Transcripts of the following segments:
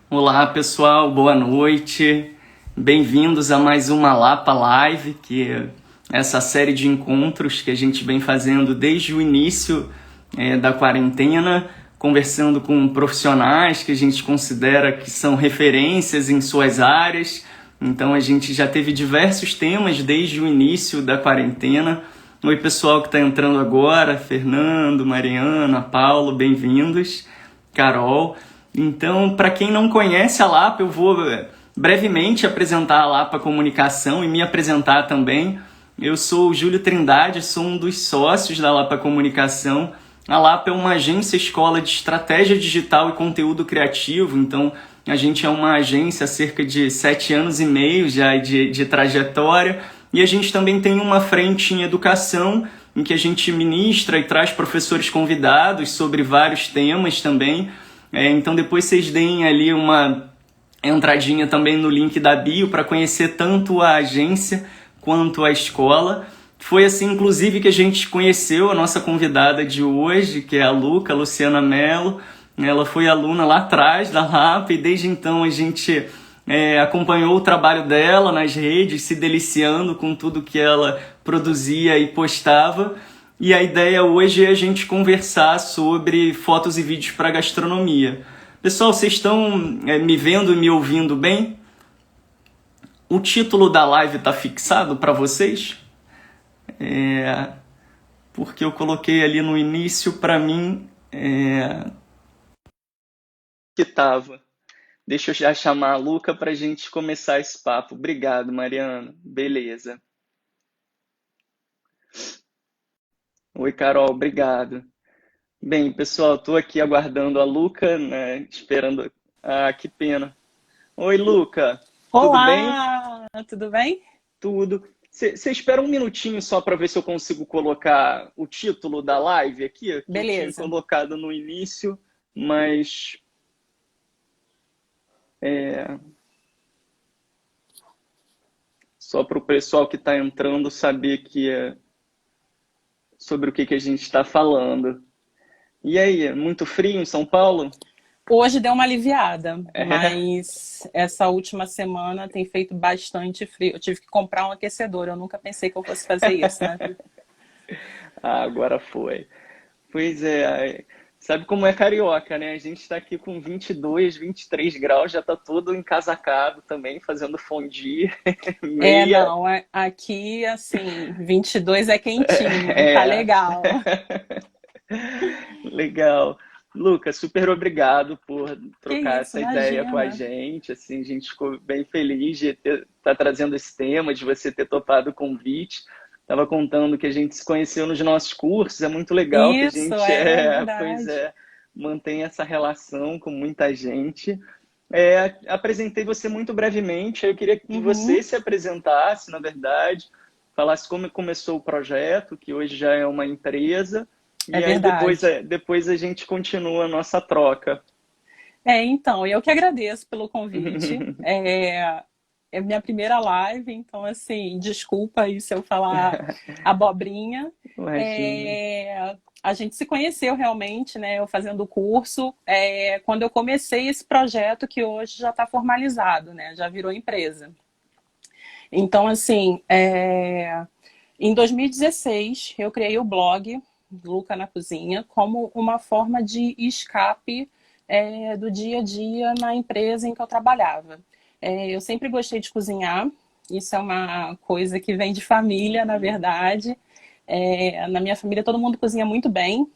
Olá pessoal, boa noite. Bem-vindos a mais uma Lapa Live, que é essa série de encontros que a gente vem fazendo desde o início da quarentena, conversando com profissionais que a gente considera que são referências em suas áreas. Então a gente já teve diversos temas desde o início da quarentena. Oi pessoal que está entrando agora, Fernando, Mariana, Paulo, bem-vindos. Carol. Então, para quem não conhece a Lapa, eu vou brevemente apresentar a Lapa Comunicação e me apresentar também. Eu sou o Júlio Trindade, sou um dos sócios da Lapa Comunicação. A Lapa é uma agência escola de estratégia digital e conteúdo criativo, então a gente é uma agência há cerca de 7 anos e meio já de trajetória, e a gente também tem uma frente em educação, em que a gente ministra e traz professores convidados sobre vários temas também. Então depois vocês deem ali uma entradinha também no link da bio para conhecer tanto a agência quanto a escola. Foi assim, inclusive, que a gente conheceu a nossa convidada de hoje, que é a Luciana Mello. Ela foi aluna lá atrás da Lapa e desde então a gente acompanhou o trabalho dela nas redes, se deliciando com tudo que ela produzia e postava. E a ideia hoje é a gente conversar sobre fotos e vídeos para gastronomia. Pessoal, vocês estão me vendo e me ouvindo bem? O título da live está fixado para vocês? Porque eu coloquei ali no início para mim que estava. Deixa eu já chamar a Luca para a gente começar esse papo. Obrigado, Mariana. Beleza. Oi, Carol. Obrigado. Bem, pessoal, estou aqui aguardando a Luca, né, esperando... Ah, que pena. Oi, Luca. Tudo bem? Olá, tudo bem? Tudo. Você espera um minutinho só para ver se eu consigo colocar o título da live aqui, que eu tinha Beleza. colocado no início, mas só para o pessoal que está entrando saber que é sobre o que a gente está falando. E aí, muito frio em São Paulo? Hoje deu uma aliviada, É. mas essa última semana tem feito bastante frio. Eu tive que comprar um aquecedor, eu nunca pensei que eu fosse fazer isso, né? Ah, agora foi. Pois é, sabe como é carioca, né? A gente está aqui com 22, 23 graus, já está todo encasacado também, fazendo fondue, meia. Não, aqui, assim, 22 é quentinho, tá É, legal. legal. Lucas, super obrigado por Que trocar isso, essa ideia com a imagina. gente. Assim, a gente ficou bem feliz de estar trazendo esse tema, de você ter topado o convite. Estava contando que a gente se conheceu nos nossos cursos, é muito legal que a Isso, gente é pois verdade. é, mantém essa relação com muita gente. Apresentei você muito brevemente, eu queria que você Uhum, se apresentasse, na verdade, falasse como começou o projeto, que hoje já é uma empresa, é e aí verdade. depois a gente continua a nossa troca. Então, eu que agradeço pelo convite. É minha primeira live, então, assim, desculpa aí se eu falar abobrinha. Imagina. A gente se conheceu realmente, né? Eu fazendo o curso, quando eu comecei esse projeto que hoje já está formalizado, né? Já virou empresa. Então, assim, em 2016, eu criei o blog Luca na Cozinha como uma forma de escape do dia a dia na empresa em que eu trabalhava. Eu sempre gostei de cozinhar, isso é uma coisa que vem de família, na verdade. Na minha família todo mundo cozinha muito bem,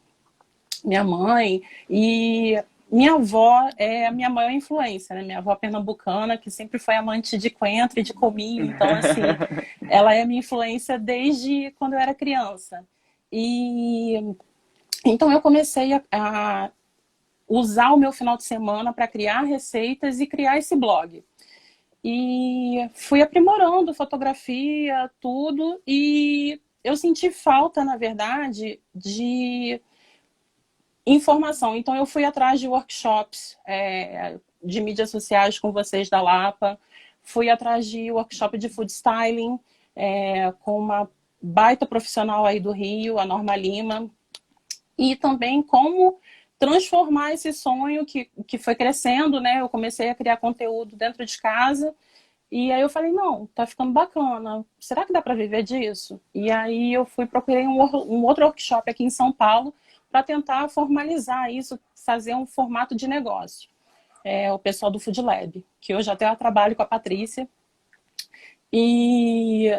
minha mãe, e minha avó é a minha maior influência, né? Minha avó pernambucana, que sempre foi amante de coentro e de cominho, então, assim, ela é minha influência desde quando eu era criança. E então eu comecei a usar o meu final de semana para criar receitas e criar esse blog. E fui aprimorando fotografia, tudo, e eu senti falta, na verdade, de informação. Então eu fui atrás de workshops de mídias sociais com vocês da Lapa, fui atrás de workshop de food styling com uma baita profissional aí do Rio, a Norma Lima, e também como transformar esse sonho que foi crescendo, né? Eu comecei a criar conteúdo dentro de casa. E aí eu falei, não, tá ficando bacana. Será que dá para viver disso? E aí eu procurei um outro workshop aqui em São Paulo para tentar formalizar isso, fazer um formato de negócio. O pessoal do Food Lab, que hoje até eu trabalho com a Patrícia. E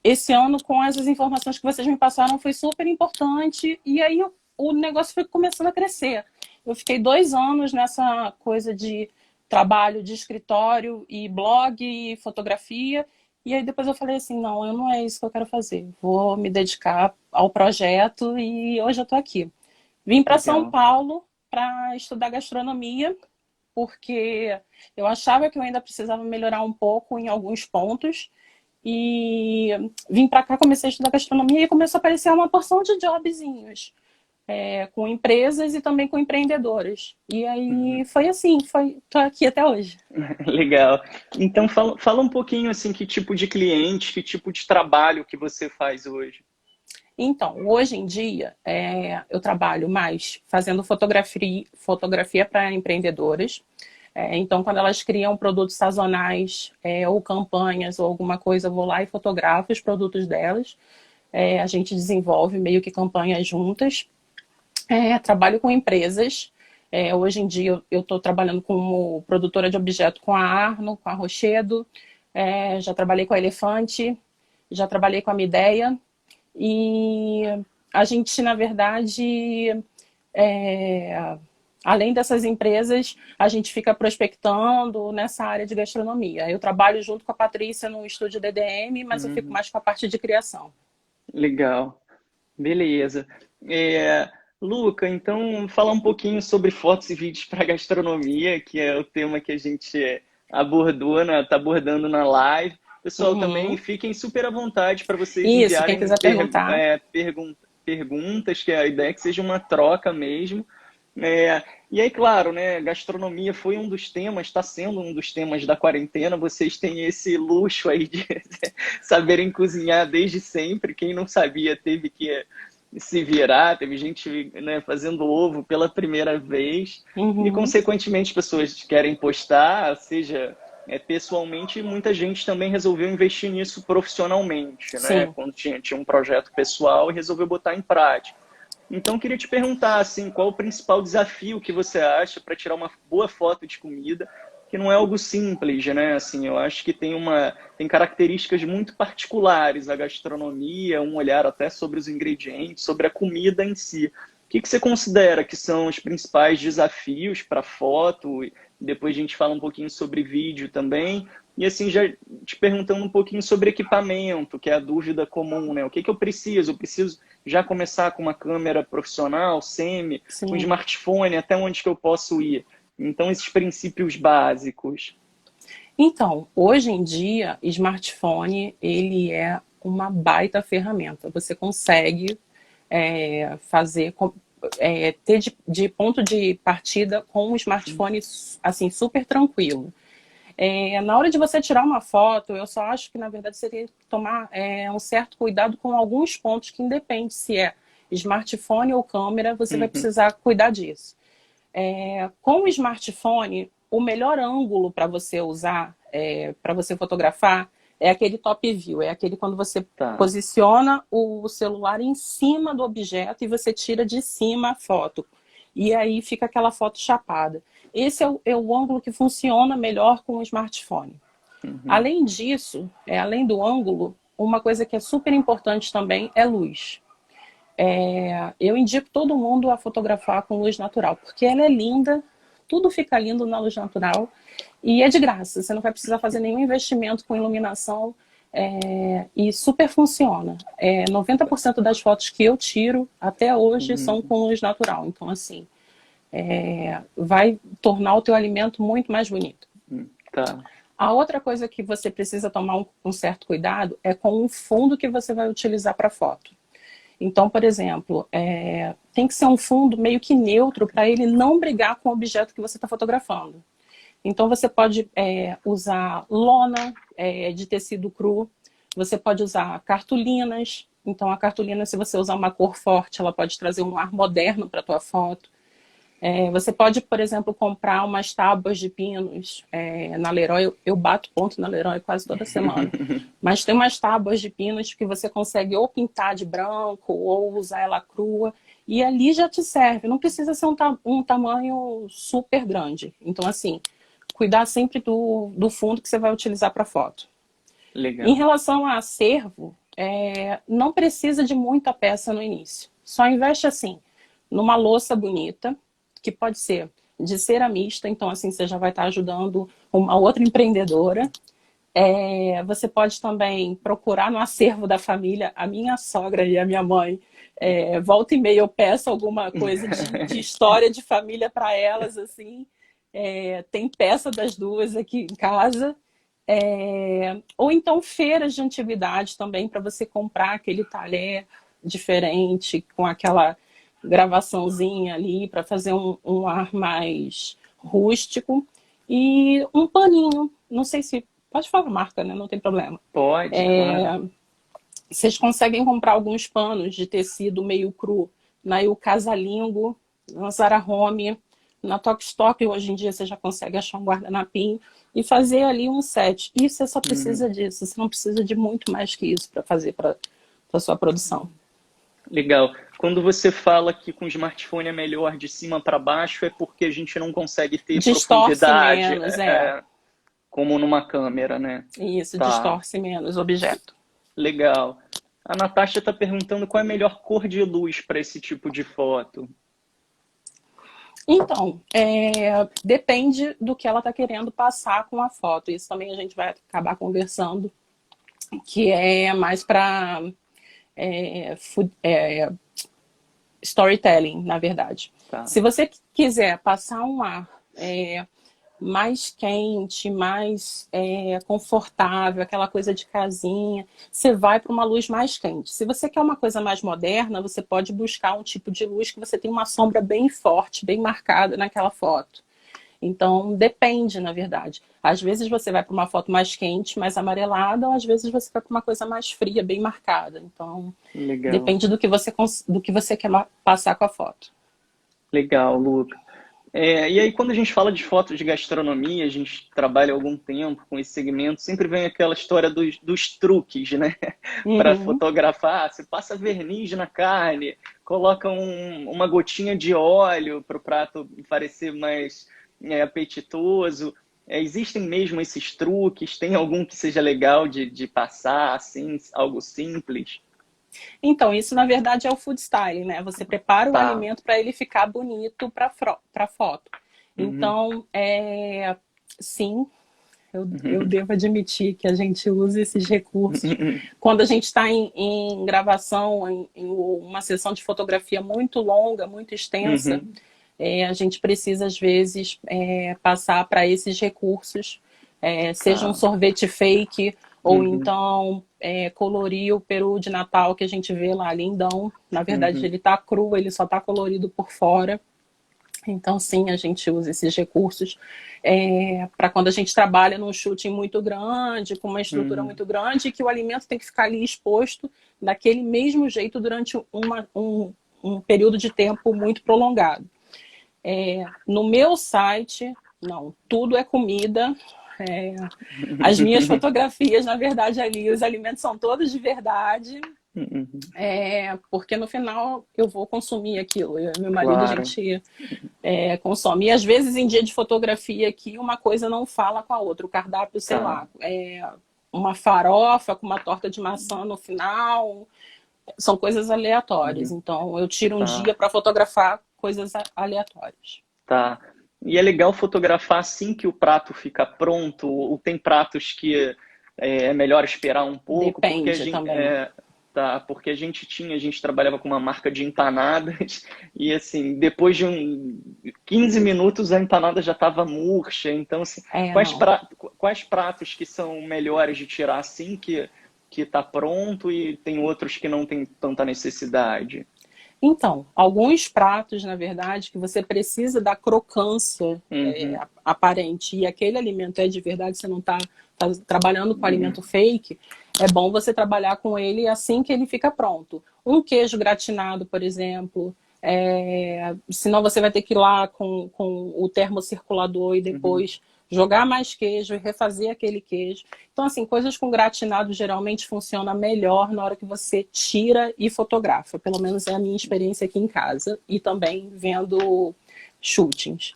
esse ano, com essas informações que vocês me passaram, foi super importante. E aí o negócio foi começando a crescer. Eu fiquei 2 anos nessa coisa de trabalho de escritório e blog e fotografia. E aí depois eu falei assim, não é isso que eu quero fazer. Vou me dedicar ao projeto e hoje eu estou aqui. Vim para São Paulo para estudar gastronomia, porque eu achava que eu ainda precisava melhorar um pouco em alguns pontos. E vim para cá, comecei a estudar gastronomia e começou a aparecer uma porção de jobzinhos. Com empresas e também com empreendedoras. E aí foi assim, tô aqui até hoje. Legal. Então fala um pouquinho assim, que tipo de cliente, que tipo de trabalho que você faz hoje? Então, hoje em dia, eu trabalho mais fazendo fotografia para empreendedoras. Então, quando elas criam produtos sazonais ou campanhas ou alguma coisa, eu vou lá e fotografo os produtos delas. A gente desenvolve meio que campanhas juntas. Trabalho com empresas. Hoje em dia eu estou trabalhando como produtora de objeto com a Arno, com a Rochedo. Já trabalhei com a Elefante, já trabalhei com a Mideia. E a gente, na verdade, além dessas empresas, a gente fica prospectando nessa área de gastronomia. Eu trabalho junto com a Patrícia no estúdio DDM, mas eu fico mais com a parte de criação. Legal. Beleza. Luca, então fala um pouquinho sobre fotos e vídeos para gastronomia, que é o tema que a gente abordou, né? Tá abordando na live. Pessoal, também fiquem super à vontade para vocês Isso, enviarem quem quiser perguntar. perguntas, que a ideia é que seja uma troca mesmo. E aí, claro, né? Gastronomia foi um dos temas, está sendo um dos temas da quarentena. Vocês têm esse luxo aí de saberem cozinhar desde sempre. Quem não sabia teve que se virar, teve gente, né, fazendo ovo pela primeira vez. E, consequentemente, pessoas querem postar, seja pessoalmente, muita gente também resolveu investir nisso profissionalmente, né? Quando tinha um projeto pessoal e resolveu botar em prática. Então, queria te perguntar, assim, qual o principal desafio que você acha para tirar uma boa foto de comida, que não é algo simples, né? Assim, eu acho que tem características muito particulares a gastronomia, um olhar até sobre os ingredientes, sobre a comida em si. O que você considera que são os principais desafios para foto? Depois a gente fala um pouquinho sobre vídeo também. E assim, já te perguntando um pouquinho sobre equipamento, que é a dúvida comum, né? O que eu preciso? Eu preciso já começar com uma câmera profissional, semi, com smartphone, até onde que eu posso ir? Então, esses princípios básicos. Então, hoje em dia, smartphone, ele é uma baita ferramenta. Você consegue fazer, ter de ponto de partida com um smartphone assim, super tranquilo. Na hora de você tirar uma foto, eu só acho que, na verdade, você tem que tomar um certo cuidado com alguns pontos que independe se é smartphone ou câmera, você vai precisar cuidar disso. Com o smartphone, o melhor ângulo para você usar, para você fotografar, é aquele top view, é aquele quando você posiciona o celular em cima do objeto e você tira de cima a foto. E aí fica aquela foto chapada. Esse é o ângulo que funciona melhor com o smartphone. Além disso, além do ângulo, uma coisa que é super importante também é luz. Eu indico todo mundo a fotografar com luz natural, porque ela é linda, tudo fica lindo na luz natural e é de graça. Você não vai precisar fazer nenhum investimento com iluminação e super funciona. 90% das fotos que eu tiro até hoje são com luz natural. Então, assim, vai tornar o teu alimento muito mais bonito. A outra coisa que você precisa tomar um certo cuidado é com o fundo que você vai utilizar para foto. Então, por exemplo, tem que ser um fundo meio que neutro para ele não brigar com o objeto que você está fotografando. Então, você pode usar lona de tecido cru, você pode usar cartolinas. Então, a cartolina, se você usar uma cor forte, ela pode trazer um ar moderno para a tua foto. Você pode, por exemplo, comprar umas tábuas de pinos na Leroy. Eu bato ponto na Leroy quase toda semana. Mas tem umas tábuas de pinos que você consegue ou pintar de branco ou usar ela crua. E ali já te serve. Não precisa ser um tamanho super grande. Então, assim, cuidar sempre do fundo que você vai utilizar para foto. Em Legal. relação a acervo, não precisa de muita peça no início. Só investe assim, numa louça bonita, que pode ser de ceramista, então assim você já vai estar ajudando uma outra empreendedora. Você pode também procurar no acervo da família. A minha sogra e a minha mãe, volta e meia eu peço alguma coisa de história de família para elas, assim. Tem peça das duas aqui em casa. Ou então feiras de antiguidade também, para você comprar aquele talher diferente, com aquela gravaçãozinha ali, para fazer um ar mais rústico. E um paninho, não sei se... Pode falar marca, né? Não tem problema. Pode, claro. Vocês conseguem comprar alguns panos de tecido meio cru na o Casalingo, na Zara Home, na Tok Stock. Hoje em dia você já consegue achar um guardanapinho e fazer ali um set. E você só precisa disso, você não precisa de muito mais que isso para fazer para a sua produção. Legal. Quando você fala que com o smartphone é melhor de cima para baixo, é porque a gente não consegue ter Distorce profundidade, menos, como numa câmera, né? Isso, Tá. distorce menos o objeto. Legal. A Natasha está perguntando qual é a melhor cor de luz para esse tipo de foto. Então, depende do que ela está querendo passar com a foto. Isso também a gente vai acabar conversando, que é mais para storytelling, na verdade. Tá. Se você quiser passar um ar mais quente, mais confortável, aquela coisa de casinha, você vai para uma luz mais quente. Se você quer uma coisa mais moderna, você pode buscar um tipo de luz que você tem uma sombra bem forte, bem marcada naquela foto. Então, depende, na verdade. Às vezes você vai para uma foto mais quente, mais amarelada, ou às vezes você vai para uma coisa mais fria, bem marcada. Então, Legal. depende do que você quer passar com a foto. Legal, Luca. E aí, quando a gente fala de fotos de gastronomia, a gente trabalha há algum tempo com esse segmento, sempre vem aquela história dos truques, né? Para fotografar. Você passa verniz na carne, coloca uma gotinha de óleo para o prato parecer mais apetitoso. Existem mesmo esses truques? Tem algum que seja legal de passar, assim, algo simples? Então, isso na verdade é o food styling, né? Você prepara o alimento para ele ficar bonito para foto. Então, sim, eu devo admitir que a gente usa esses recursos. Quando a gente está em gravação, em uma sessão de fotografia muito longa, muito extensa, a gente precisa, às vezes, passar para esses recursos, seja um sorvete fake, ou então colorir o peru de Natal que a gente vê lá, lindão. Na verdade, ele está cru, ele só está colorido por fora. Então, sim, a gente usa esses recursos para quando a gente trabalha num shooting muito grande, com uma estrutura muito grande, que o alimento tem que ficar ali exposto daquele mesmo jeito durante um período de tempo muito prolongado. No meu site, não, tudo é comida. As minhas fotografias, na verdade, ali, os alimentos são todos de verdade. Porque no final eu vou consumir aquilo. Eu e meu marido, claro. A gente consome. E às vezes em dia de fotografia aqui, uma coisa não fala com a outra. O cardápio, sei lá, uma farofa com uma torta de maçã no final. São coisas aleatórias. Então eu tiro um dia para fotografar coisas aleatórias. Tá. E é legal fotografar assim que o prato fica pronto? Ou tem pratos que é melhor esperar um pouco? Depende porque a gente, também. Porque a gente trabalhava com uma marca de empanadas e assim, depois de 15 minutos a empanada já estava murcha. Então, assim, quais pratos que são melhores de tirar assim que tá pronto e tem outros que não tem tanta necessidade? Então, alguns pratos, na verdade, que você precisa da crocância aparente e aquele alimento é de verdade, você não está trabalhando com alimento fake, é bom você trabalhar com ele assim que ele fica pronto. Um queijo gratinado, por exemplo, Senão você vai ter que ir lá com o termocirculador e depois jogar mais queijo e refazer aquele queijo. Então, assim, coisas com gratinado geralmente funciona melhor na hora que você tira e fotografa. Pelo menos é a minha experiência aqui em casa e também vendo shootings.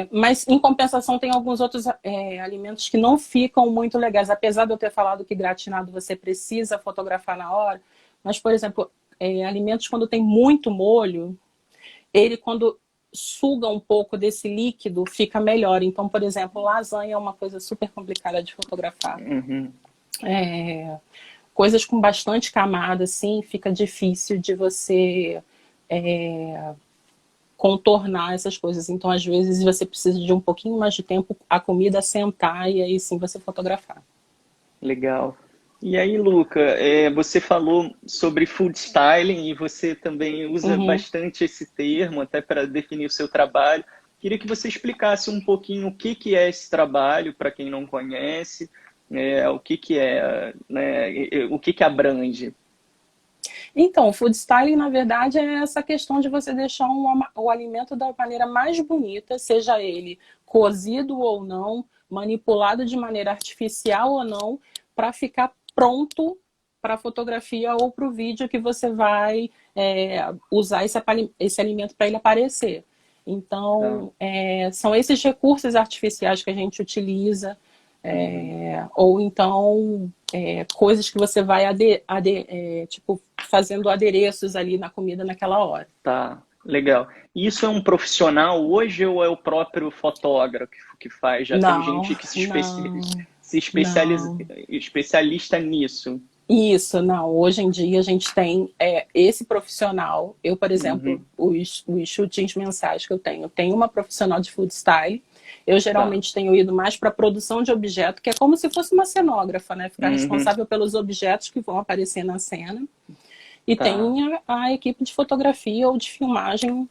Mas, em compensação, tem alguns outros alimentos que não ficam muito legais. Apesar de eu ter falado que gratinado você precisa fotografar na hora, mas, por exemplo, alimentos quando tem muito molho, ele quando suga um pouco desse líquido, fica melhor. Então, por exemplo, lasanha é uma coisa super complicada de fotografar. Coisas com bastante camada, assim, fica difícil de você contornar essas coisas. Então, às vezes, você precisa de um pouquinho mais de tempo a comida sentar e aí sim você fotografar. Legal. E aí, Luca, você falou sobre food styling e você também usa bastante esse termo até para definir o seu trabalho. Queria que você explicasse um pouquinho o que é esse trabalho para quem não conhece, o que é, né, o que abrange. Então, o food styling, na verdade, é essa questão de você deixar o alimento da maneira mais bonita, seja ele cozido ou não, manipulado de maneira artificial ou não, para ficar pronto para a fotografia ou para o vídeo que você vai usar esse alimento para ele aparecer. Então, são esses recursos artificiais que a gente utiliza, ou então coisas que você vai tipo, fazendo adereços ali na comida naquela hora. Tá, legal. E isso é um profissional hoje ou é o próprio fotógrafo que faz? Já tem gente que se especialista nisso. Isso, não. Hoje em dia a gente tem esse profissional. Eu, por exemplo, os shootings mensais que eu tenho uma profissional de food style. Eu geralmente tenho ido mais para produção de objeto, que é como se fosse uma cenógrafa, né? Ficar responsável pelos objetos que vão aparecer na cena. E tem a equipe de fotografia ou de filmagem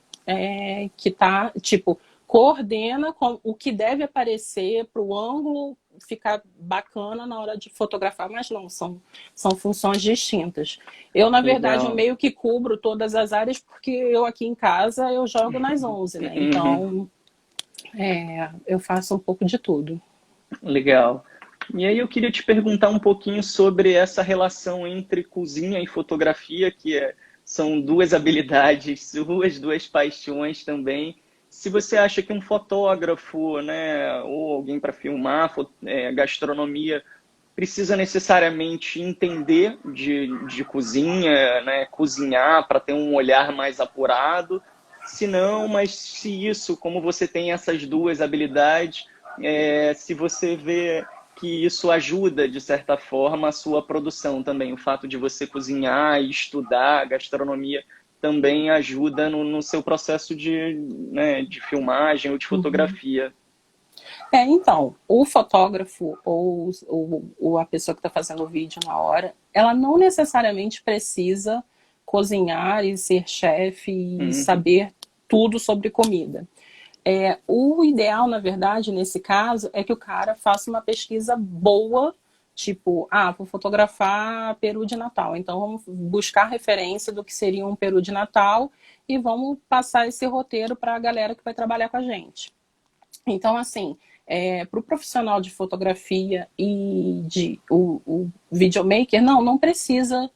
que tá, tipo, coordena o que deve aparecer para o ângulo ficar bacana na hora de fotografar, mas não, são funções distintas. Eu, na verdade, eu meio que cubro todas as áreas, porque eu aqui em casa eu jogo nas 11, né? Então, eu faço um pouco de tudo. Legal. E aí eu queria te perguntar um pouquinho sobre essa relação entre cozinha e fotografia, que são duas habilidades suas, duas paixões também. Se você acha que um fotógrafo, né, ou alguém para filmar gastronomia precisa necessariamente entender de cozinha, né, cozinhar para ter um olhar mais apurado, se não, mas se isso, como você tem essas duas habilidades, se você vê que isso ajuda, de certa forma, a sua produção também. O fato de você cozinhar e estudar gastronomia também ajuda no seu processo de filmagem ou de fotografia. Então, o fotógrafo ou a pessoa que está fazendo o vídeo na hora, ela não necessariamente precisa cozinhar e ser chefe e saber tudo sobre comida. O ideal, na verdade, nesse caso, é que o cara faça uma pesquisa boa, tipo, vou fotografar peru de Natal, então vamos buscar referência do que seria um peru de Natal e vamos passar esse roteiro para a galera que vai trabalhar com a gente. Então, assim, para o profissional de fotografia e o videomaker, não precisa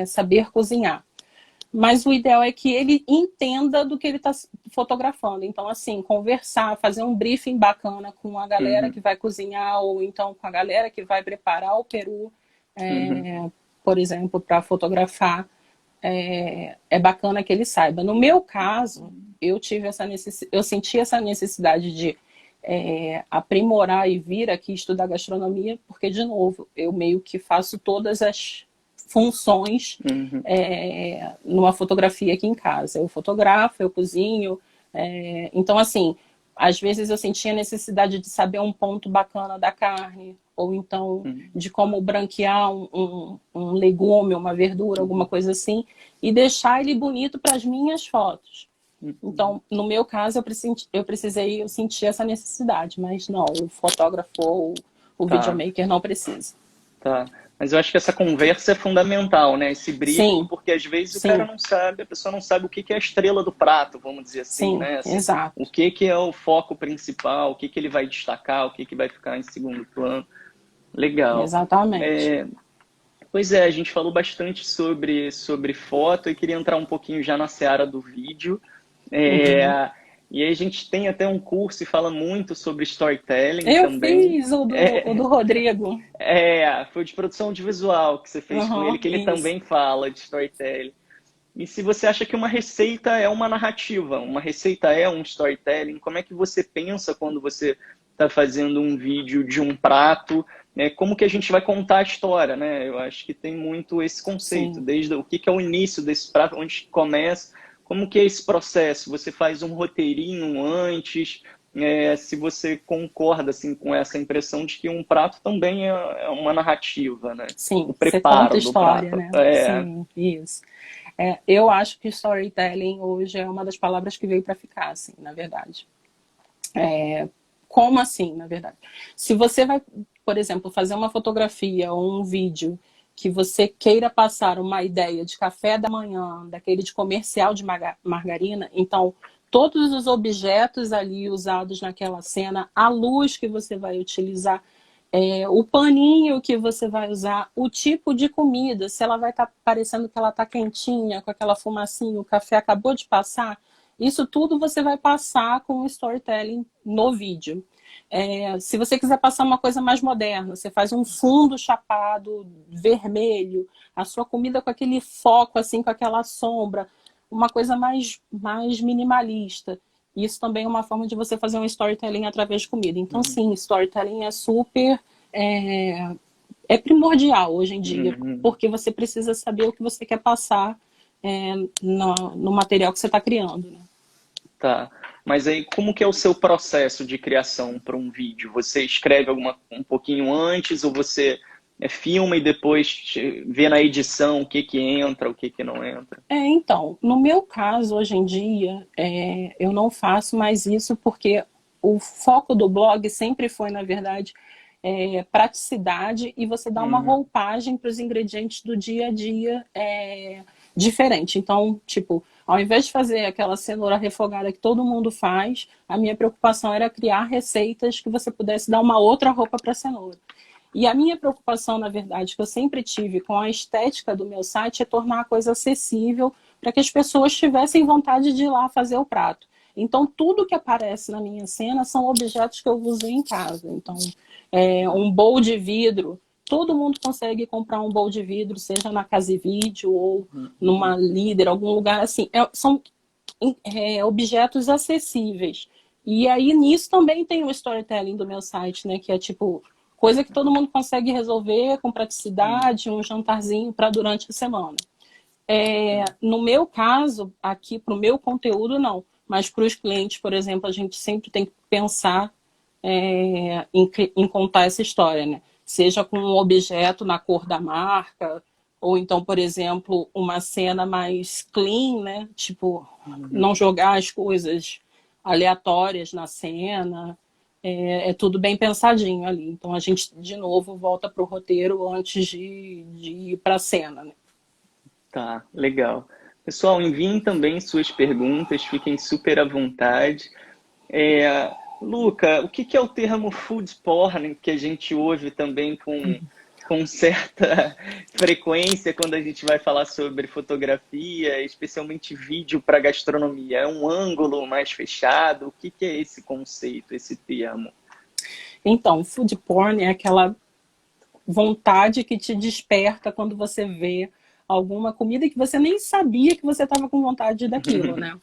saber cozinhar. Mas o ideal é que ele entenda do que ele está fotografando. Então, assim, conversar, fazer um briefing bacana com a galera que vai cozinhar ou então com a galera que vai preparar o peru, por exemplo, para fotografar. É bacana que ele saiba. No meu caso, eu senti essa necessidade de aprimorar e vir aqui estudar gastronomia, porque, de novo, eu meio que faço todas as funções numa fotografia aqui em casa. Eu fotografo, eu cozinho. Então, assim, às vezes eu sentia necessidade de saber um ponto bacana da carne, ou então de como branquear um legume, uma verdura, alguma coisa assim, e deixar ele bonito para as minhas fotos. Então, no meu caso, eu senti essa necessidade, mas não, o fotógrafo ou o videomaker não precisa. Tá. Mas eu acho que essa conversa é fundamental, né? Esse briefing, Sim, porque às vezes o cara sim, não sabe, a pessoa não sabe o que que é a estrela do prato, vamos dizer assim, sim, né? Assim, o exato. que que é o foco principal, o que que ele vai destacar, o que que vai ficar em segundo plano. Legal. Exatamente. É, pois é, a gente falou bastante sobre foto e queria entrar um pouquinho já na seara do vídeo. Uhum. É, e aí a gente tem até um curso e fala muito sobre storytelling Eu também. fiz o É, do Rodrigo. foi de produção de visual que você fez com ele, Uhum, que ele isso. também fala de storytelling. E se você acha que uma receita é uma narrativa, uma receita é um storytelling, como é que você pensa quando você está fazendo um vídeo de um prato, né? Como que a gente vai contar a história, né? Eu acho que tem muito esse conceito, Sim. desde o que é o início desse prato, onde começa, como que é esse processo? Você faz um roteirinho antes, se você concorda assim com essa impressão de que um prato também é uma narrativa, né? O Sim, você conta preparo do história, prato. né? Sim, isso. Eu acho que storytelling hoje é uma das palavras que veio para ficar, assim, na verdade. Como assim, na verdade? Se você vai, por exemplo, fazer uma fotografia ou um vídeo que você queira passar uma ideia de café da manhã, daquele de comercial de margarina, então todos os objetos ali usados naquela cena, a luz que você vai utilizar, o paninho que você vai usar, o tipo de comida, se ela vai estar parecendo que ela está quentinha, com aquela fumacinha, o café acabou de passar, isso tudo você vai passar com o storytelling no vídeo. Se você quiser passar uma coisa mais moderna, você faz um fundo chapado vermelho, a sua comida com aquele foco, assim, com aquela sombra, uma coisa mais minimalista. Isso também é uma forma de você fazer um storytelling através de comida. Então, Uhum, sim, storytelling é super. É, é primordial hoje em dia, uhum. porque você precisa saber o que você quer passar no material que você está criando. Né? Tá. Mas aí, como que é o seu processo de criação para um vídeo? Você escreve um pouquinho antes ou você filma e depois vê na edição o que que entra, o que que não entra? Então, no meu caso, hoje em dia, eu não faço mais isso porque o foco do blog sempre foi, na verdade, praticidade e você dá uma Uhum, roupagem para os ingredientes do dia a dia diferente. Então, tipo, ao invés de fazer aquela cenoura refogada que todo mundo faz, a minha preocupação era criar receitas que você pudesse dar uma outra roupa para a cenoura. E a minha preocupação, na verdade, que eu sempre tive com a estética do meu site é tornar a coisa acessível para que as pessoas tivessem vontade de ir lá fazer o prato. Então, tudo que aparece na minha cena são objetos que eu usei em casa. Então, um bowl de vidro, todo mundo consegue comprar um bowl de vidro, seja na Casa e Vídeo ou uhum. numa Líder, algum lugar assim. São objetos acessíveis. E aí nisso também tem o storytelling do meu site, né? Que é tipo coisa que todo mundo consegue resolver com praticidade, um jantarzinho para durante a semana. No meu caso, aqui para o meu conteúdo, não. Mas para os clientes, por exemplo, a gente sempre tem que pensar em contar essa história, né? Seja com um objeto na cor da marca, ou então, por exemplo, uma cena mais clean, né? Tipo, Uhum. não jogar as coisas aleatórias na cena. Tudo bem pensadinho ali. Então a gente, de novo, volta para o roteiro antes de ir para a cena, né? Tá, legal. Pessoal, enviem também suas perguntas, fiquem super à vontade. Luca, o que que é o termo food porn que a gente ouve também com certa frequência quando a gente vai falar sobre fotografia, especialmente vídeo para gastronomia? É um ângulo mais fechado? O que que é esse conceito, esse termo? Então, food porn é aquela vontade que te desperta quando você vê alguma comida que você nem sabia que você estava com vontade daquilo, né?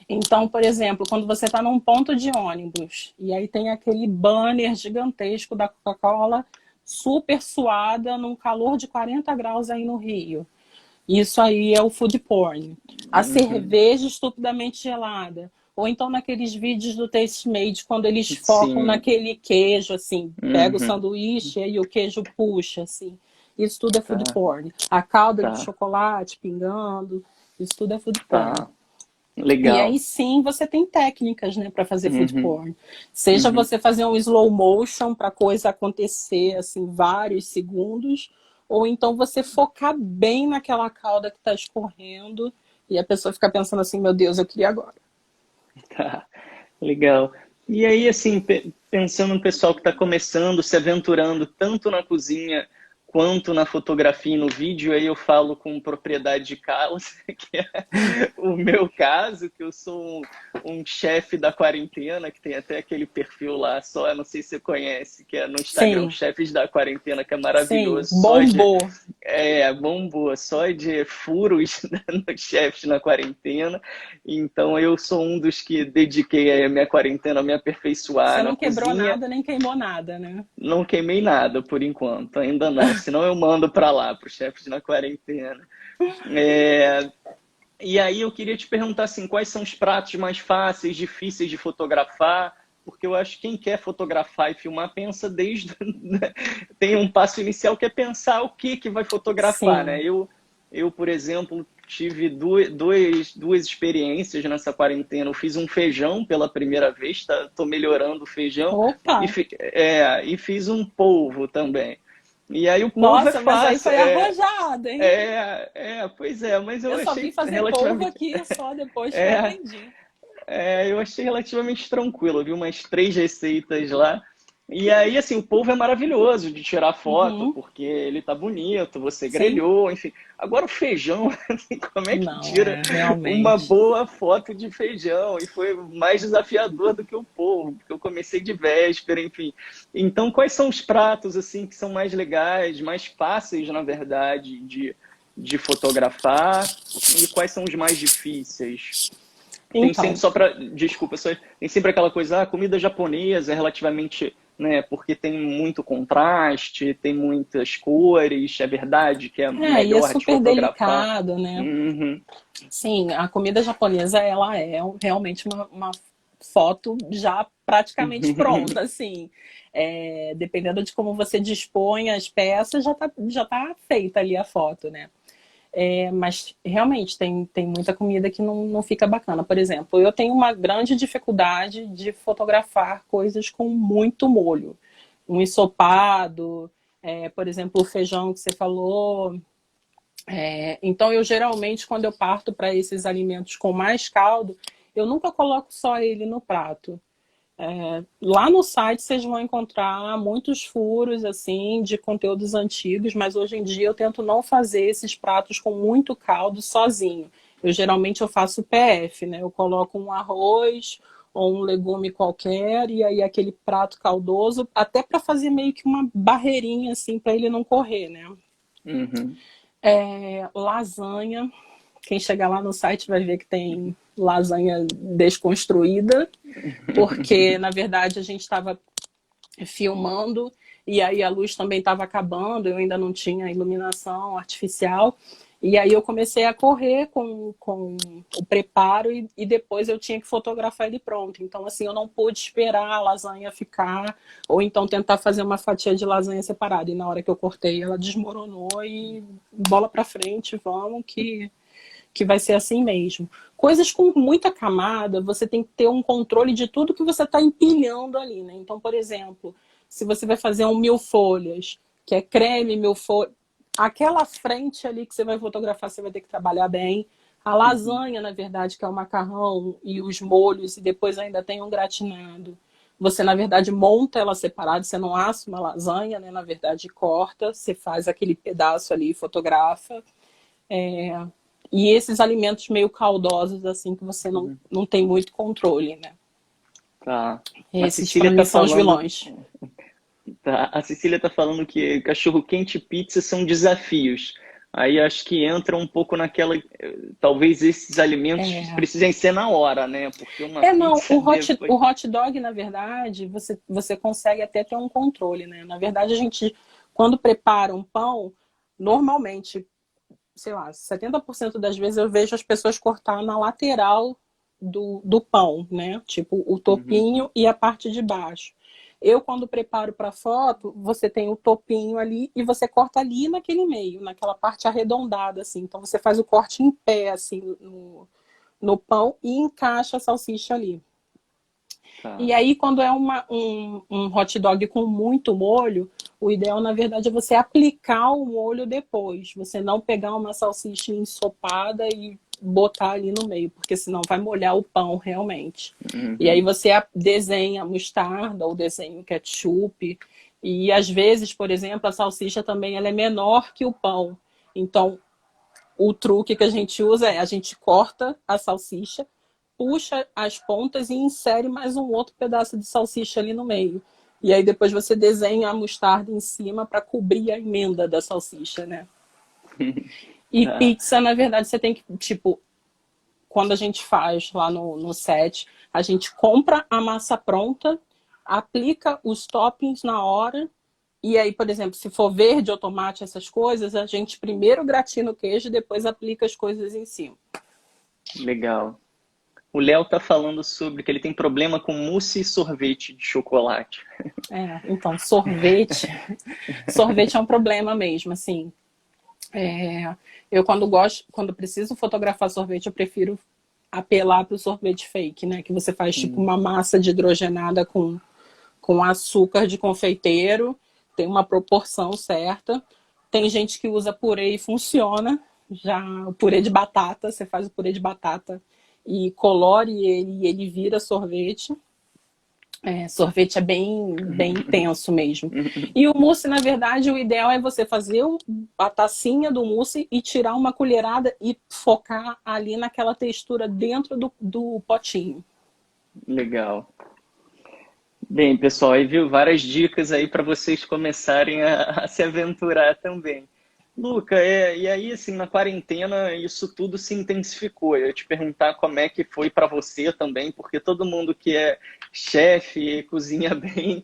Então, por exemplo, quando você está num ponto de ônibus e aí tem aquele banner gigantesco da Coca-Cola super suada num calor de 40 graus aí no Rio. Isso aí é o food porn. A Uhum. cerveja estupidamente gelada. Ou então naqueles vídeos do Taste Made, quando eles focam Sim. naquele queijo, assim, pega o Uhum. sanduíche e o queijo puxa, assim. Isso tudo é food Tá, porn. A calda de tá, chocolate pingando, isso tudo é food porn. tá. E aí Legal. sim você tem técnicas, né, para fazer food Uhum, porn. Seja uhum. você fazer um slow motion para a coisa acontecer assim vários segundos, ou então você focar bem naquela cauda que está escorrendo e a pessoa fica pensando assim, meu Deus, eu queria agora. Tá, legal. E aí, assim, pensando no pessoal que está começando, se aventurando tanto na cozinha quanto na fotografia e no vídeo, aí eu falo com propriedade de causa, que é o meu caso, que eu sou um chefe da quarentena, que tem até aquele perfil lá, só, eu não sei se você conhece, que é no Instagram, Sim, Chefes da Quarentena, que é sim, maravilhoso, só de bombou. bombou, só de furos nos chefes na quarentena. Então eu sou um dos que dediquei a minha quarentena a me aperfeiçoar Você na não quebrou cozinha. nada nem queimou nada, né? Não queimei nada por enquanto, ainda não. Senão eu mando para lá, para os chefes na quarentena. É, e aí eu queria te perguntar assim, quais são os pratos mais fáceis, difíceis de fotografar? Porque eu acho que quem quer fotografar e filmar pensa desde tem um passo inicial que é pensar o que que vai fotografar, né? Sim. Eu por exemplo, tive duas experiências nessa quarentena. Eu fiz um feijão pela primeira vez, tô melhorando o feijão Opa! e fiz um polvo também. E aí o polvo é Nossa, mas aí fácil, foi arrojado, hein? pois é, mas eu Eu só vim achei fazer polvo relativamente, aqui só depois que eu é, aprendi. eu achei relativamente tranquilo. Eu vi umas três receitas lá. E aí, assim, o polvo é maravilhoso de tirar foto, Uhum. porque ele tá bonito, você Sim. grelhou, enfim. Agora o feijão, como é que Não, tira é, uma realmente. boa foto de feijão? E foi mais desafiador do que o polvo, porque eu comecei de véspera, enfim. Então, quais são os pratos, assim, que são mais legais, mais fáceis, na verdade, de fotografar? E quais são os mais difíceis? Tem sempre Então, só para, desculpa, tem sempre aquela coisa, a comida japonesa é relativamente, né, porque tem muito contraste, tem muitas cores, é verdade que é e é melhor de super fotografar. delicado, né? Uhum, Sim, a comida japonesa, ela é realmente uma foto já praticamente pronta, assim. É, dependendo de como você dispõe as peças, já tá feita ali a foto, né? É, mas realmente tem muita comida que não fica bacana. Por exemplo, eu tenho uma grande dificuldade de fotografar coisas com muito molho. Um ensopado, por exemplo, o feijão que você falou. Então, eu geralmente, quando eu parto para esses alimentos com mais caldo, eu nunca coloco só ele no prato. Lá no site vocês vão encontrar muitos furos assim de conteúdos antigos, mas hoje em dia eu tento não fazer esses pratos com muito caldo sozinho. Eu faço PF, né? Eu coloco um arroz ou um legume qualquer e aí aquele prato caldoso, até para fazer meio que uma barreirinha assim para ele não correr, né? uhum. Lasanha, quem chegar lá no site vai ver que tem lasanha desconstruída, porque na verdade a gente estava filmando e aí a luz também estava acabando, eu ainda não tinha iluminação artificial. E aí eu comecei a correr com o preparo e depois eu tinha que fotografar ele pronto. Então, assim, eu não pude esperar a lasanha ficar, ou então tentar fazer uma fatia de lasanha separada. E na hora que eu cortei, ela desmoronou e bola para frente, vamos, que vai ser assim mesmo. Coisas com muita camada, você tem que ter um controle de tudo que você está empilhando ali, né? Então, por exemplo, se você vai fazer um mil folhas, que é creme, mil folhas, aquela frente ali que você vai fotografar, você vai ter que trabalhar bem. A Uhum. lasanha, na verdade, que é o macarrão e os molhos, e depois ainda tem um gratinado. Você, na verdade, monta ela separada, você não assa uma lasanha, né? Na verdade, corta, você faz aquele pedaço ali, fotografa. E esses alimentos meio caldosos, assim, que você não tem muito controle, né? Tá. A Esses, para Cecília mim, tá são os falando, vilões. tá, a Cecília tá falando que cachorro quente e pizza são desafios. Aí acho que entra um pouco naquela, talvez esses alimentos É, precisem ser na hora, né? Porque uma não, pizza o depois. hot dog, na verdade, você consegue até ter um controle, né? Na verdade, a gente, quando prepara um pão, normalmente, sei lá, 70% das vezes eu vejo as pessoas cortar na lateral do pão, né? Tipo, o Uhum, topinho e a parte de baixo. Eu, quando preparo para foto, você tem o topinho ali e você corta ali naquele meio, naquela parte arredondada, assim. Então, você faz o corte em pé, assim, no pão e encaixa a salsicha ali. Tá. E aí, quando é um hot dog com muito molho, o ideal, na verdade, é você aplicar o molho depois. Você não pegar uma salsicha ensopada e botar ali no meio, porque senão vai molhar o pão realmente. E aí você desenha mostarda ou desenha ketchup. E às vezes, por exemplo, a salsicha também ela é menor que o pão. Então, o truque que a gente usa é a gente corta a salsicha, puxa as pontas e insere mais um outro pedaço de salsicha ali no meio. E aí depois você desenha a mostarda em cima para cobrir a emenda da salsicha, né? E Tá. pizza, na verdade, você tem que, tipo, quando a gente faz lá no set, a gente compra a massa pronta, aplica os toppings na hora. E aí, por exemplo, se for verde ou tomate, essas coisas, a gente primeiro gratina o queijo e depois aplica as coisas em cima. Legal. O Léo tá falando sobre que ele tem problema com mousse e sorvete de chocolate. Então, sorvete. Sorvete é um problema mesmo, assim. Eu quando preciso fotografar sorvete, eu prefiro apelar para o sorvete fake, né? Que você faz tipo uma massa de hidrogenada com açúcar de confeiteiro, tem uma proporção certa. Tem gente que usa purê e funciona. Já o purê de batata, você faz o purê de batata e colore ele e ele vira sorvete. Sorvete é bem intenso mesmo. E o mousse, na verdade, o ideal é você fazer a tacinha do mousse e tirar uma colherada e focar ali naquela textura dentro do potinho. Legal. Bem, pessoal, aí viu várias dicas aí para vocês começarem a se aventurar também. Luca, e aí, assim, na quarentena, isso tudo se intensificou. Eu ia te perguntar como é que foi para você também, porque todo mundo que é chefe e cozinha bem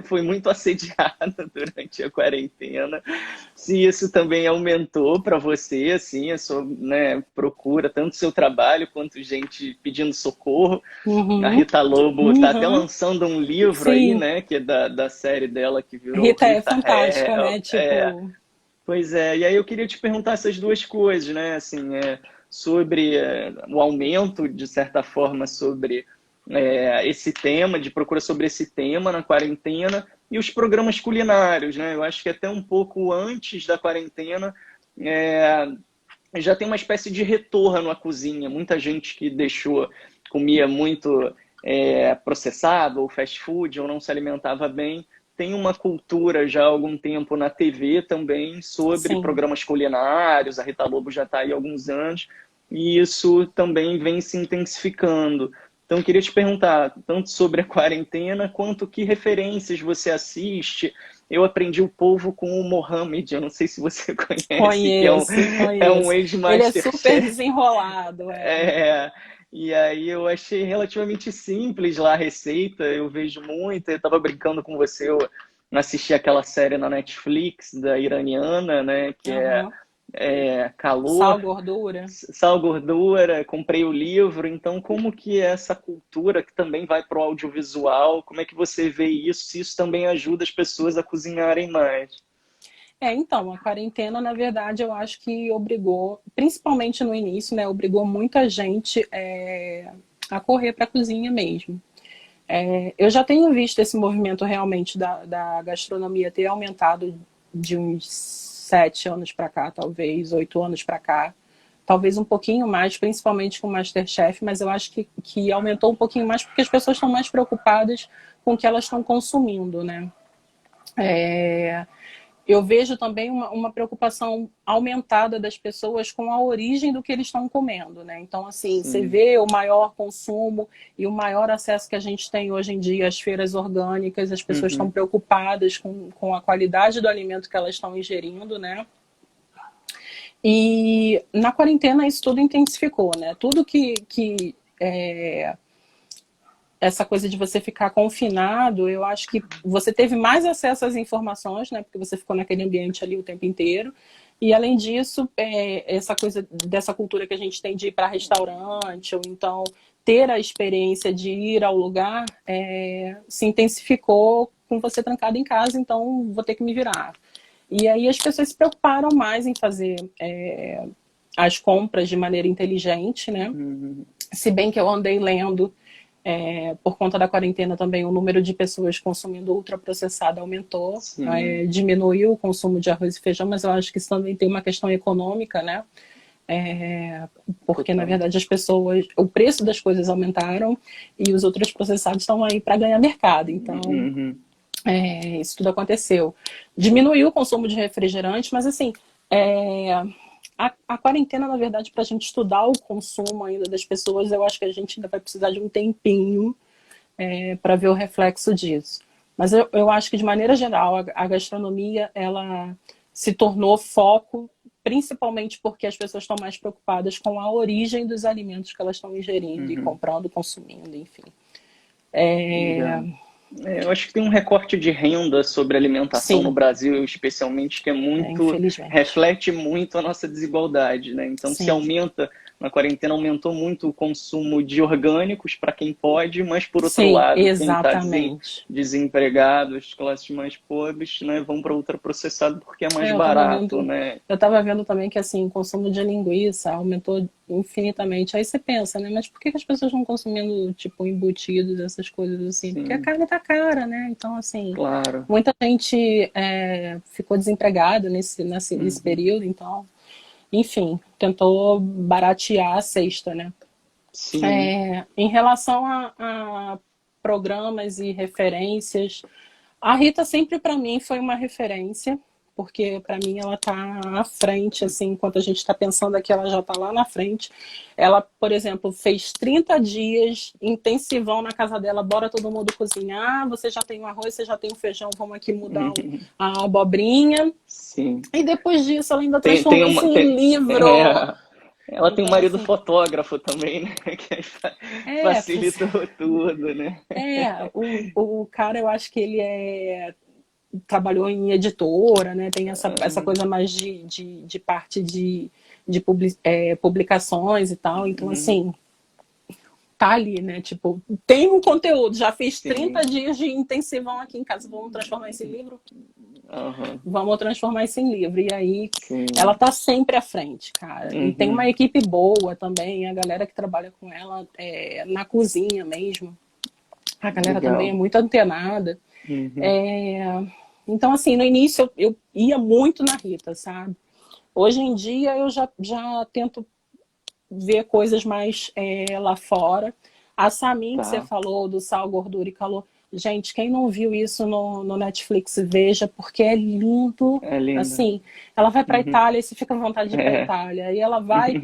foi muito assediado durante a quarentena. Se isso também aumentou para você, assim, a sua, né, procura, tanto seu trabalho quanto gente pedindo socorro. A Uhum, Rita Lobo está até uhum. lançando um livro aí, Sim, né, que é da série dela que virou Rita é Rita fantástica, Hell. né? Tipo, Pois é, e aí eu queria te perguntar essas duas coisas, né? Assim, sobre o aumento, de certa forma, sobre esse tema, de procura sobre esse tema na quarentena, e os programas culinários, né? Eu acho que até um pouco antes da quarentena é, já tem uma espécie de retorno à cozinha. Muita gente que comia muito processado ou fast food, ou não se alimentava bem, tem uma cultura já há algum tempo na TV também sobre sim. programas culinários. A Rita Lobo já está aí há alguns anos e isso também vem se intensificando. Então, eu queria te perguntar tanto sobre a quarentena quanto que referências você assiste. Eu aprendi o povo com o Mohamed, eu não sei se você conhece, que Conheço, é um conheço. Ele é super ex-Masterchef. desenrolado, E aí eu achei relativamente simples lá a receita, eu vejo muito, eu estava brincando com você, eu assisti aquela série na Netflix da iraniana, né, que Aham. Sal, Calor, gordura. Sal, Gordura, comprei o livro, então como que é essa cultura que também vai para o audiovisual, como é que você vê isso, se isso também ajuda as pessoas a cozinharem mais? Então, a quarentena, na verdade, eu acho que obrigou, principalmente no início, né, obrigou muita gente a correr para a cozinha mesmo. Eu já tenho visto esse movimento realmente da gastronomia ter aumentado de uns 7 anos para cá, talvez, 8 anos para cá. Talvez um pouquinho mais, principalmente com o MasterChef, mas eu acho que aumentou um pouquinho mais porque as pessoas estão mais preocupadas com o que elas estão consumindo, né? Eu vejo também uma preocupação aumentada das pessoas com a origem do que eles estão comendo, né? Então, assim, você Sim. vê o maior consumo e o maior acesso que a gente tem hoje em dia às feiras orgânicas, as pessoas estão Uhum. preocupadas com a qualidade do alimento que elas estão ingerindo, né? E na quarentena isso tudo intensificou, né? Tudo que essa coisa de você ficar confinado, eu acho que você teve mais acesso às informações, né? Porque você ficou naquele ambiente ali o tempo inteiro. E além disso, essa coisa dessa cultura que a gente tem de ir para restaurante, ou então ter a experiência de ir ao lugar, se intensificou com você trancado em casa, então vou ter que me virar. E aí as pessoas se preocuparam mais em fazer as compras de maneira inteligente, né? Uhum. Se bem que eu andei lendo, por conta da quarentena também, o número de pessoas consumindo ultraprocessado aumentou, Sim, diminuiu o consumo de arroz e feijão, mas eu acho que isso também tem uma questão econômica, né? Porque, na total. verdade, as pessoas, o preço das coisas aumentaram e os outros processados estão aí para ganhar mercado. Então, Uhum. isso tudo aconteceu. Diminuiu o consumo de refrigerante, mas assim, a quarentena, na verdade, para a gente estudar o consumo ainda das pessoas, eu acho que a gente ainda vai precisar de um tempinho para ver o reflexo disso. Mas eu acho que, de maneira geral, a gastronomia ela se tornou foco, principalmente porque as pessoas estão mais preocupadas com a origem dos alimentos que elas estão ingerindo e Uhum. comprando, consumindo, enfim. Legal. Eu acho que tem um recorte de renda sobre alimentação no Sim, Brasil, especialmente, que é muito, infelizmente. reflete muito a nossa desigualdade, né? Então, se Sim, aumenta, na quarentena aumentou muito o consumo de orgânicos para quem pode, mas por outro sim, lado, quem está exatamente. desempregado, as classes mais pobres, né, vão para ultraprocessado porque é mais Eu estava barato, vendo, né? eu estava vendo também que assim, o consumo de linguiça aumentou infinitamente. Aí você pensa, né? Mas por que as pessoas estão consumindo, tipo, embutidos, essas coisas assim? Porque a Sim, carne tá cara, né? Então, assim, claro. muita gente ficou desempregada nesse Uhum. período, então, enfim, tentou baratear a cesta, né? Sim. Em relação a programas e referências, a Rita sempre para mim foi uma referência, porque para mim ela tá à frente, assim, enquanto a gente está pensando aqui, ela já está lá na frente. Ela, por exemplo, fez 30 dias intensivão na casa dela, bora todo mundo cozinhar, você já tem o arroz, você já tem o feijão, vamos aqui mudar a abobrinha. Sim. E depois disso ela ainda Tem transformou isso uma. em livro. Ela tem um Então, marido assim, fotógrafo também, né? Que aí é, facilitou tudo, né? o cara eu acho que ele trabalhou em editora, né? Tem essa coisa mais de parte de publicações e tal. Então, Uhum. assim, tá ali, né? Tipo, tem um conteúdo, já fiz 30 Sim. dias de intensivão aqui em casa, vamos transformar esse livro? Aham. Vamos transformar isso em livro. E aí, ela Sim. tá sempre à frente, cara. E tem uma Uhum. equipe boa também, a galera que trabalha com ela na cozinha mesmo. A galera também é Legal. muito antenada. Uhum. É, Então, assim, no início eu ia muito na Rita, sabe? Hoje em dia eu já tento ver coisas mais lá fora. A Samin, que você Tá. falou, do Sal, Gordura e Calor. Gente, quem não viu isso no Netflix, veja, porque é lindo. É linda. Assim, ela vai para Uhum. Itália e você fica com vontade de ir para É. Itália. E ela vai,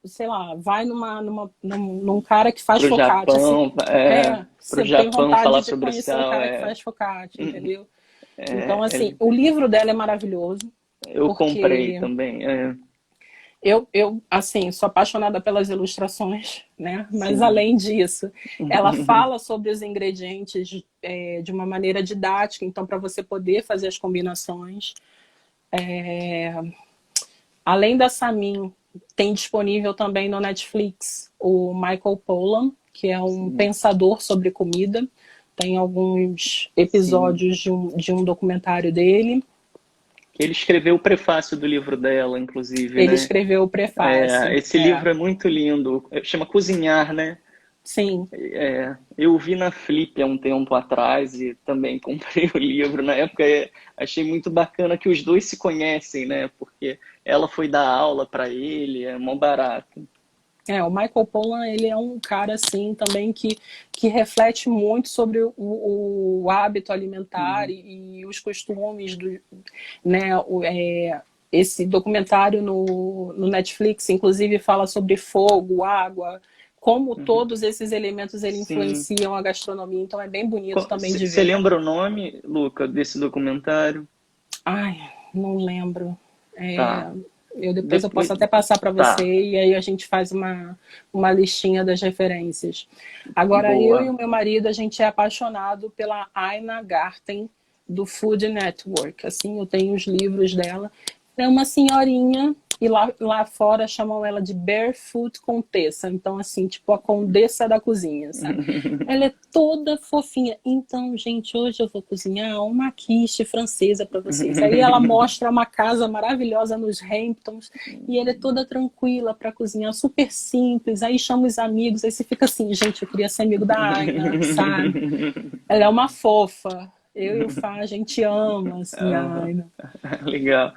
sei lá, vai num cara que faz Pro focaccia. Japão, pro Você tem Japão falar vontade de sobre o conhecer o sal cara que faz focaccia, entendeu? Então, é, assim, o livro dela é maravilhoso, eu comprei porque também. assim, sou apaixonada pelas ilustrações, né? Mas, Sim. além disso, ela fala sobre os ingredientes de uma maneira didática, então, para você poder fazer as combinações. Além da Samin, tem disponível também no Netflix o Michael Pollan, que é um Sim. pensador sobre comida. Tem alguns Sim. episódios de um documentário dele. Ele escreveu o prefácio do livro dela, inclusive, Ele né? escreveu o prefácio. Esse livro é muito lindo. Chama Cozinhar, né? Sim, Eu vi na Flip há um tempo atrás e também comprei o livro. Na época achei muito bacana que os dois se conhecem, né? Porque ela foi dar aula para ele, é mó barato. o Michael Pollan, ele é um cara, assim, também que reflete muito sobre o hábito alimentar Uhum. e os costumes né, esse documentário no Netflix, inclusive, fala sobre fogo, água, como Uhum. todos esses elementos ele Sim. influenciam a gastronomia, então é bem bonito também de Você ver. lembra o nome, Luca, desse documentário? Ai, não lembro. É, Tá. depois eu Depois. posso até passar para você Tá. e aí a gente faz uma listinha das referências. Agora, eu e o Boa. meu marido, a gente é apaixonado pela Aina Garten, do Food Network. Assim, eu tenho os livros dela. É uma senhorinha E lá fora chamam ela de Barefoot Contessa. Então, assim, tipo a condessa da cozinha, sabe? Ela é toda fofinha. Então, gente, hoje eu vou cozinhar uma quiche francesa para vocês. Aí ela mostra uma casa maravilhosa nos Hamptons e ela é toda tranquila para cozinhar, super simples. Aí chama os amigos, aí você fica assim, gente, eu queria ser amigo da Aina, sabe? Ela é uma fofa. Eu e o Fá, a gente ama, assim, a Aham. Aina. Legal.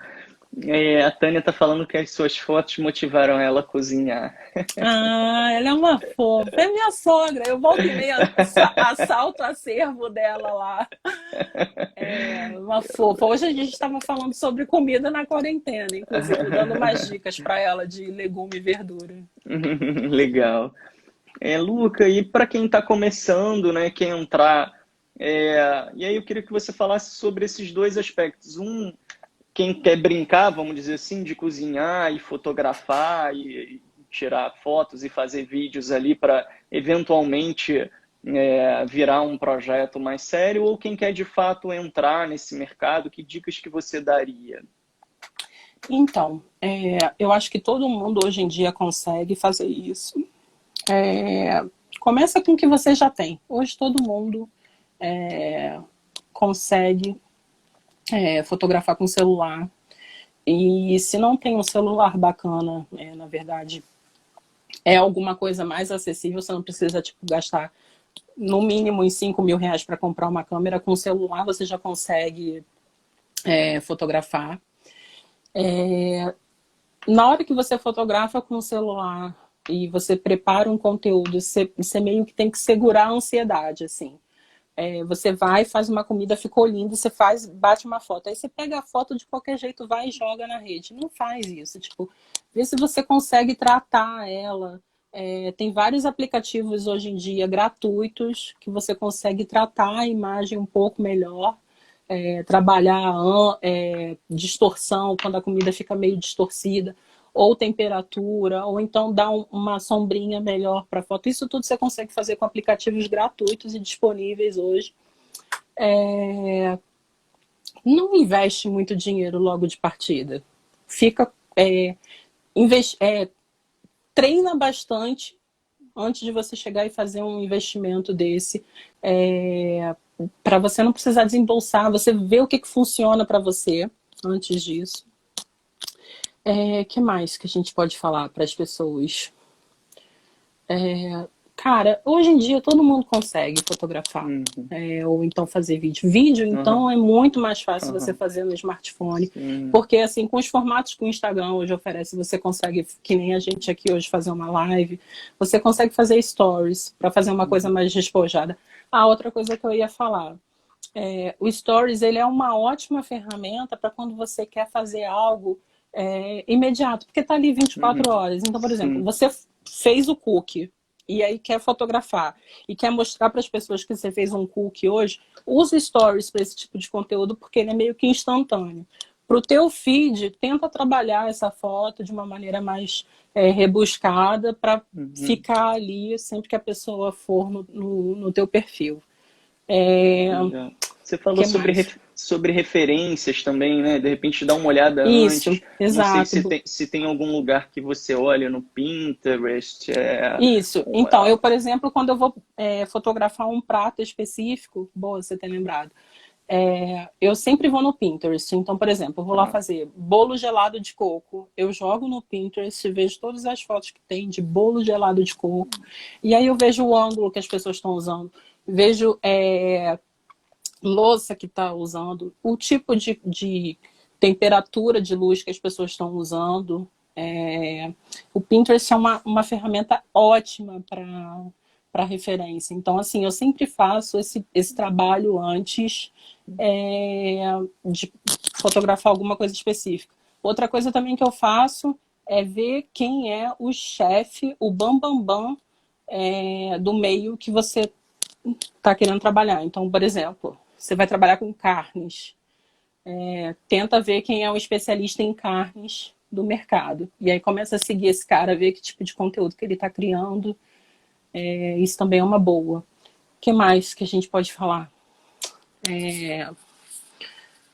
A Tânia tá falando que as suas fotos motivaram ela a cozinhar. Ah, ela é uma fofa. É minha sogra. Eu volto e meia, assalto o acervo dela lá. É uma fofa. Hoje a gente estava falando sobre comida na quarentena, inclusive, dando umas dicas para ela de legume e verdura. Legal. Luca, e para quem está começando, né, quer entrar, e aí eu queria que você falasse sobre esses dois aspectos. Um, quem quer brincar, vamos dizer assim, de cozinhar e fotografar e tirar fotos e fazer vídeos ali para eventualmente virar um projeto mais sério, ou quem quer de fato entrar nesse mercado, que dicas que você daria? Então, eu acho que todo mundo hoje em dia consegue fazer isso. Começa com o que você já tem. Hoje todo mundo consegue fotografar com celular. E se não tem um celular bacana, na verdade, é alguma coisa mais acessível, você não precisa tipo, gastar no mínimo uns 5 mil reais para comprar uma câmera. Com o celular você já consegue fotografar. Na hora que você fotografa com o celular e você prepara um conteúdo, você meio que tem que segurar a ansiedade, assim. Você vai, faz uma comida, ficou lindo, você bate uma foto. Aí você pega a foto de qualquer jeito, vai e joga na rede. Não faz isso. Tipo, vê se você consegue tratar ela. Tem vários aplicativos hoje em dia gratuitos que você consegue tratar a imagem um pouco melhor. Trabalhar distorção, quando a comida fica meio distorcida, ou temperatura, ou então dar uma sombrinha melhor para a foto. Isso tudo você consegue fazer com aplicativos gratuitos e disponíveis hoje. Não investe muito dinheiro logo de partida. Treina bastante antes de você chegar e fazer um investimento desse, para você não precisar desembolsar, você vê o que funciona para você antes disso. Que mais que a gente pode falar para as pessoas? Cara, hoje em dia todo mundo consegue fotografar, ou então fazer vídeo. Vídeo, então, é muito mais fácil você fazer no smartphone, porque assim, com os formatos que o Instagram hoje oferece, você consegue, que nem a gente aqui hoje, fazer uma live, você consegue fazer stories para fazer uma coisa mais despojada. Outra coisa que eu ia falar, o Stories, ele é uma ótima ferramenta para quando você quer fazer algo imediato, porque está ali 24 horas. Então, por exemplo, você fez o cookie e aí quer fotografar e quer mostrar para as pessoas que você fez um cookie hoje, use Stories para esse tipo de conteúdo, porque ele é meio que instantâneo. Para o teu feed, tenta trabalhar essa foto de uma maneira mais rebuscada para ficar ali sempre que a pessoa for no teu perfil. Você falou sobre referências também, né? De repente dá uma olhada Isso, antes. exato. Não sei se tem algum lugar que você olha no Pinterest. Isso. Então, eu, por exemplo, quando eu vou fotografar um prato específico, boa você ter lembrado, eu sempre vou no Pinterest. Então, por exemplo, eu vou lá fazer bolo gelado de coco. Eu jogo no Pinterest, vejo todas as fotos que tem de bolo gelado de coco. E aí eu vejo o ângulo que as pessoas estão usando. Vejo louça que está usando, o tipo de temperatura de luz que as pessoas estão usando. O Pinterest é uma ferramenta ótima para referência. Então, assim, eu sempre faço esse trabalho antes de fotografar alguma coisa específica. Outra coisa também que eu faço é ver quem é o chefe, o bambambam do meio que você está querendo trabalhar. Então, por exemplo, você vai trabalhar com carnes. Tenta ver quem é o especialista em carnes do mercado. E aí começa a seguir esse cara, ver que tipo de conteúdo que ele está criando. Isso também é uma boa. O que mais que a gente pode falar?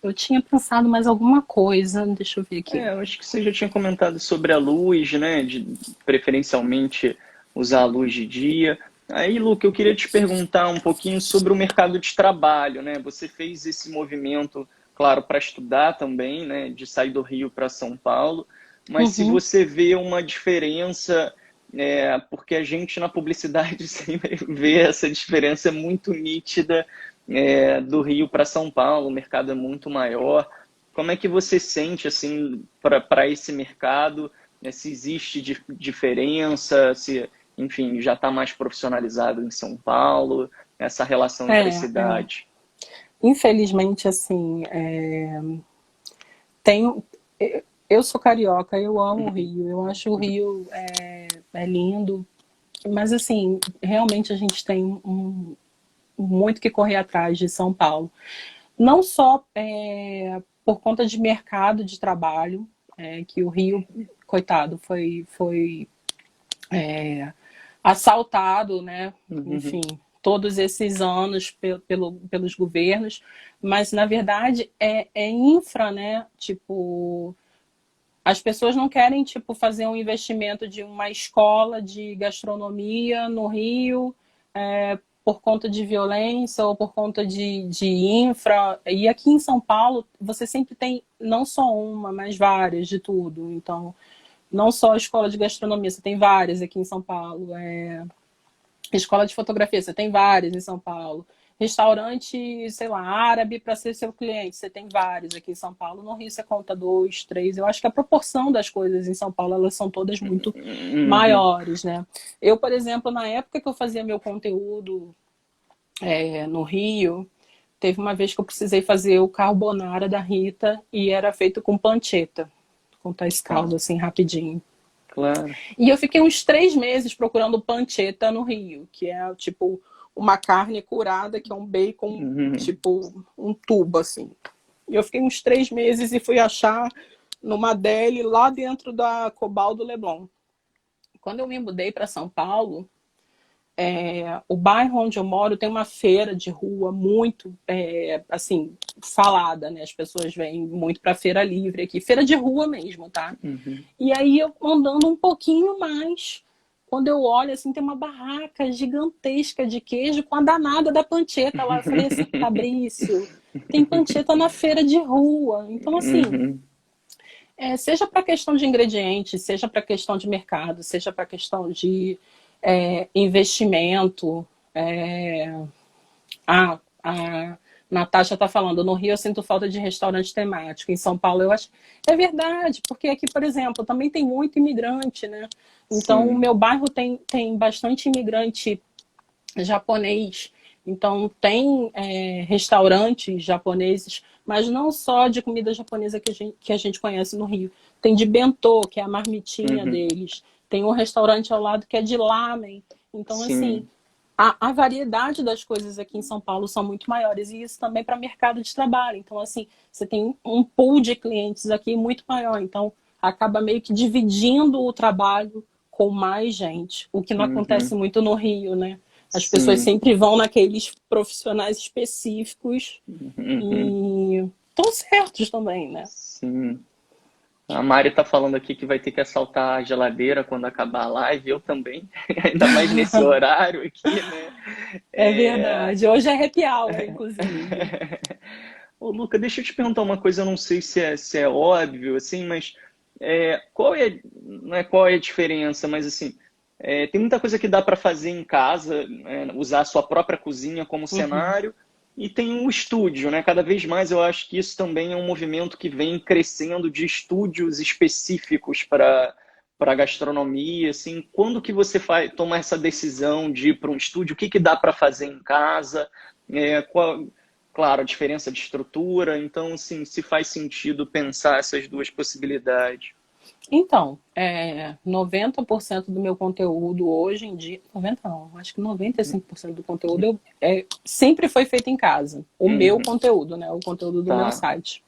Eu tinha pensado mais alguma coisa, deixa eu ver aqui. Eu acho que você já tinha comentado sobre a luz, né? De preferencialmente usar a luz de dia. Aí, Luca, eu queria te perguntar um pouquinho sobre o mercado de trabalho, né? Você fez esse movimento, claro, para estudar também, né? De sair do Rio para São Paulo. Mas se Uhum. você vê uma diferença, porque a gente na publicidade sempre vê essa diferença muito nítida, do Rio para São Paulo, o mercado é muito maior. Como é que você sente assim para esse mercado? Se existe diferença, se, enfim, já está mais profissionalizado em São Paulo, essa relação entre as É, é. cidades? Infelizmente, assim, tem, eu sou carioca, eu amo o Rio, eu acho o Rio lindo, mas assim, realmente a gente tem muito que correr atrás de São Paulo. Não só por conta de mercado de trabalho, que o Rio, coitado, foi assaltado, né? Uhum. Enfim, todos esses anos pelos governos, mas na verdade é infra, né? Tipo, as pessoas não querem tipo fazer um investimento de uma escola de gastronomia no Rio, por conta de violência ou por conta de infra. E aqui em São Paulo, você sempre tem não só uma, mas várias de tudo. Então, não só a escola de gastronomia, você tem várias aqui em São Paulo. Escola de fotografia, você tem várias em São Paulo. Restaurante, sei lá, árabe para ser seu cliente, você tem vários aqui em São Paulo. No Rio você conta dois, três. Eu acho que a proporção das coisas em São Paulo, elas são todas muito Uhum. maiores, né? Eu, por exemplo, na época que eu fazia meu conteúdo no Rio, teve uma vez que eu precisei fazer o carbonara da Rita e era feito com panceta. Vou contar esse Tá, caso assim rapidinho. claro. E eu fiquei uns 3 meses procurando panceta no Rio, que é tipo uma carne curada, que é um bacon, Uhum. tipo um tubo assim. E eu fiquei uns 3 meses e fui achar numa deli lá dentro da Cobaldo Leblon. Quando eu me mudei para São Paulo, o bairro onde eu moro tem uma feira de rua muito, assim, falada, né? As pessoas vêm muito para feira livre aqui, feira de rua mesmo, tá? Uhum. E aí eu andando um pouquinho mais, quando eu olho, assim, tem uma barraca gigantesca de queijo com a danada da pancheta lá. Eu falei assim, Fabrício, tem pancheta na feira de rua. Então, assim, Uhum. seja para questão de ingredientes, seja para questão de mercado, seja para questão de investimento. A Natasha está falando, no Rio eu sinto falta de restaurante temático. Em São Paulo eu acho. É verdade, porque aqui, por exemplo, também tem muito imigrante, né? Então, o Sim. meu bairro tem bastante imigrante japonês. Então, tem restaurantes japoneses, mas não só de comida japonesa que a gente conhece no Rio. Tem de bentô, que é a marmitinha Uhum. deles. Tem um restaurante ao lado que é de lamen. Então, assim, Sim. a variedade das coisas aqui em São Paulo são muito maiores. E isso também para mercado de trabalho. Então, assim, você tem um pool de clientes aqui muito maior. Então, acaba meio que dividindo o trabalho com mais gente. O que não acontece Uhum. muito no Rio, né? As pessoas Sim. sempre vão naqueles profissionais específicos Uhum. e estão certos também, né? Sim. A Mari tá falando aqui que vai ter que assaltar a geladeira quando acabar a live, eu também, ainda mais nesse horário aqui, né? É É... verdade. Hoje é happy hour, inclusive. Ô, Luca, deixa eu te perguntar uma coisa, eu não sei se é óbvio, assim, mas qual é, não é qual é a diferença, mas assim, tem muita coisa que dá para fazer em casa, né, usar a sua própria cozinha como Uhum. cenário, e tem um estúdio, né? Cada vez mais eu acho que isso também é um movimento que vem crescendo de estúdios específicos para gastronomia, assim, quando que você toma essa decisão de ir para um estúdio, o que que dá para fazer em casa, claro, a diferença de estrutura, então, assim, se faz sentido pensar essas duas possibilidades. Então, 90% do meu conteúdo hoje em dia, 90 não, acho que 95% do conteúdo sempre foi feito em casa. O meu Uhum, conteúdo, né? O conteúdo do meu tá. site.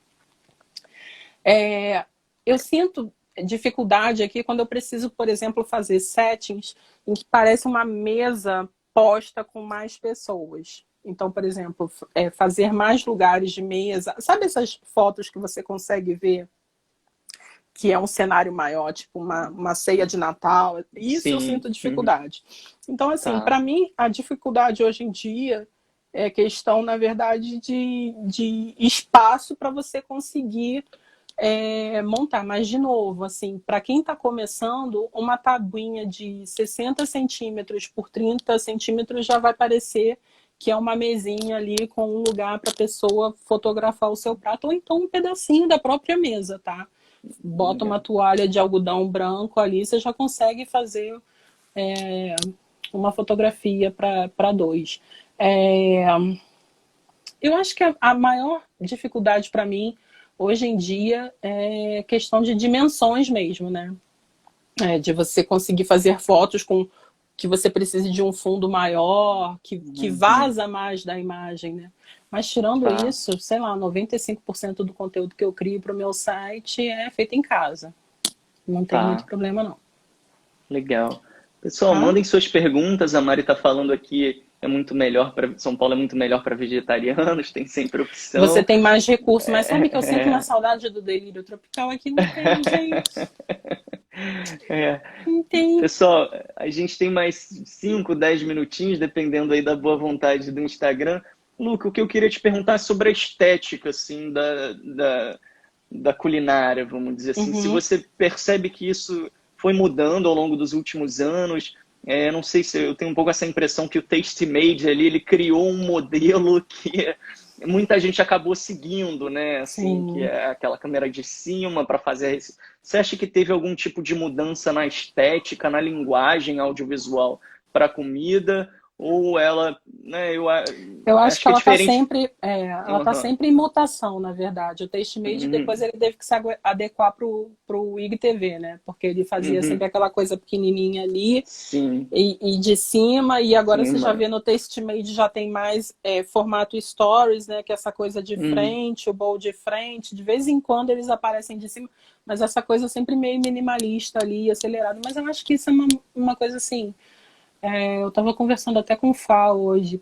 Eu sinto dificuldade aqui quando eu preciso, por exemplo, fazer settings em que parece uma mesa posta com mais pessoas. Então, por exemplo, fazer mais lugares de mesa. Sabe essas fotos que você consegue ver que é um cenário maior, tipo uma ceia de Natal? Isso eu Sim. sinto dificuldade. Então, assim, Tá. para mim, a dificuldade hoje em dia é questão, na verdade, de espaço para você conseguir montar. Mas, de novo, assim, para quem está começando, uma tabuinha de 60 centímetros por 30 centímetros já vai parecer que é uma mesinha ali com um lugar para a pessoa fotografar o seu prato, ou então um pedacinho da própria mesa, tá? Bota uma Legal. toalha de algodão branco ali, você já consegue fazer uma fotografia para dois. Eu acho que a maior dificuldade para mim hoje em dia é questão de dimensões mesmo, né? De você conseguir fazer fotos com que você precise de um fundo maior, que vaza mais da imagem, né? Mas tirando Tá. isso, sei lá, 95% do conteúdo que eu crio para o meu site é feito em casa. Não tem muito Tá. problema, não. Legal. Pessoal, Tá? mandem suas perguntas. A Mari está falando aqui, é muito melhor para São Paulo, é muito melhor para vegetarianos, tem sempre Você opção. tem mais recursos, mas sabe que eu sinto uma É, saudade do delírio tropical? Aqui não tem, gente. é. Não tem. Pessoal, a gente tem mais 5, 10 minutinhos, dependendo aí da boa vontade do Instagram. Luca, o que eu queria te perguntar é sobre a estética, assim, da culinária, vamos dizer assim. Se Uhum. você percebe que isso foi mudando ao longo dos últimos anos, não sei se eu tenho um pouco essa impressão que o Tastemade ali, ele criou um modelo que muita gente acabou seguindo, né? Assim, que Sim. é aquela câmera de cima para fazer isso. Você acha que teve algum tipo de mudança na estética, na linguagem audiovisual para a comida? Ou ela, né, Eu acho acho que que é ela está diferente. sempre, Uhum. em mutação, na verdade. O TasteMade depois Uhum. ele teve que se adequar para o IGTV, né? Porque ele fazia sempre Uhum. aquela coisa pequenininha ali Sim, e de cima, e agora você já cima. vê no TasteMade já tem mais formato Stories, né? Que é essa coisa de Uhum. frente, o bowl de frente. De vez em quando eles aparecem de cima, mas essa coisa sempre meio minimalista ali, acelerada. Mas eu acho que isso é uma coisa assim. Eu estava conversando até com o Fá hoje.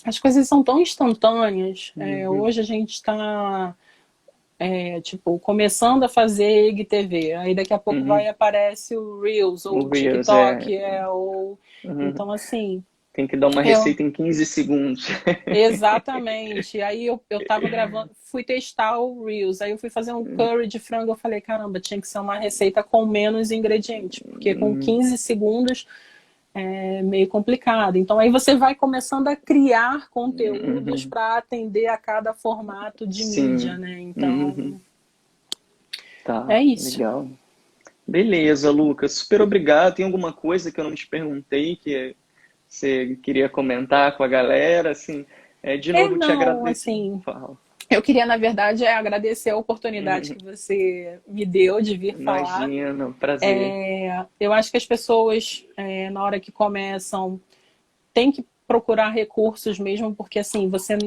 As coisas são tão instantâneas. Uhum. Hoje a gente está, tipo, começando a fazer IGTV. Aí daqui a pouco vai Uhum. e aparece o Reels ou O o Reels, TikTok. Ou... Uhum. Então, assim, Tem que dar uma eu... receita em 15 segundos. Exatamente. Aí eu tava gravando, fui testar o Reels. Aí eu fui fazer um curry de frango. Eu falei, caramba, tinha que ser uma receita com menos ingredientes. Porque com Uhum. 15 segundos meio complicado. Então aí você vai começando a criar conteúdos Uhum. para atender a cada formato de mídia, Sim. né? Uhum. Então Tá, é isso. legal. Beleza, Lucas. Super obrigado. Tem alguma coisa que eu não te perguntei que você queria comentar com a galera? Assim, de novo te Não, agradeço. assim, Fala. eu queria, na verdade, agradecer a oportunidade Uhum. que você me deu de vir falar. Imagina, prazer. Eu acho que as pessoas, na hora que começam, têm que procurar recursos mesmo, porque assim, você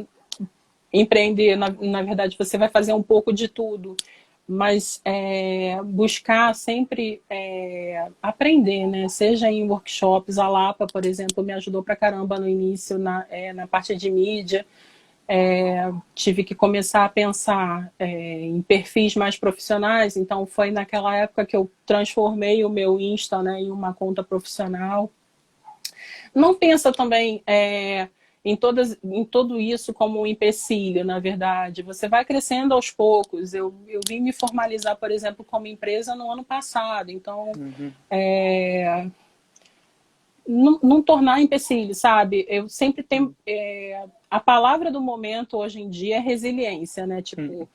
empreender, na verdade, você vai fazer um pouco de tudo, mas buscar sempre aprender, né? Seja em workshops, a Lapa, por exemplo, me ajudou pra caramba no início na parte de mídia. Tive que começar a pensar em perfis mais profissionais, então foi naquela época que eu transformei o meu Insta, né, em uma conta profissional. Não pensa também em tudo isso como um empecilho, na verdade. Você vai crescendo aos poucos. Eu vim me formalizar, por exemplo, como empresa no ano passado. Então, Uhum. não tornar empecilho, sabe? Eu sempre tenho... a palavra do momento hoje em dia é resiliência, né? Tipo,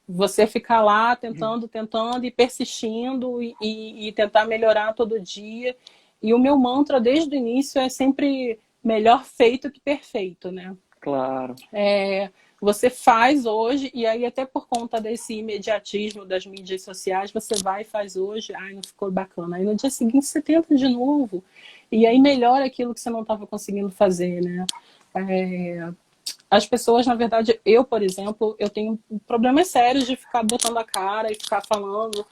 você ficar lá tentando, tentando e persistindo e tentar melhorar todo dia. E o meu mantra desde o início é sempre melhor feito que perfeito, né? Claro. Você faz hoje, e aí até por conta desse imediatismo das mídias sociais, você vai e faz hoje, ai, não ficou bacana. Aí no dia seguinte você tenta de novo, e aí melhora aquilo que você não estava conseguindo fazer, né? As pessoas, na verdade, eu, por exemplo, eu tenho problemas sérios de ficar botando a cara e ficar falando.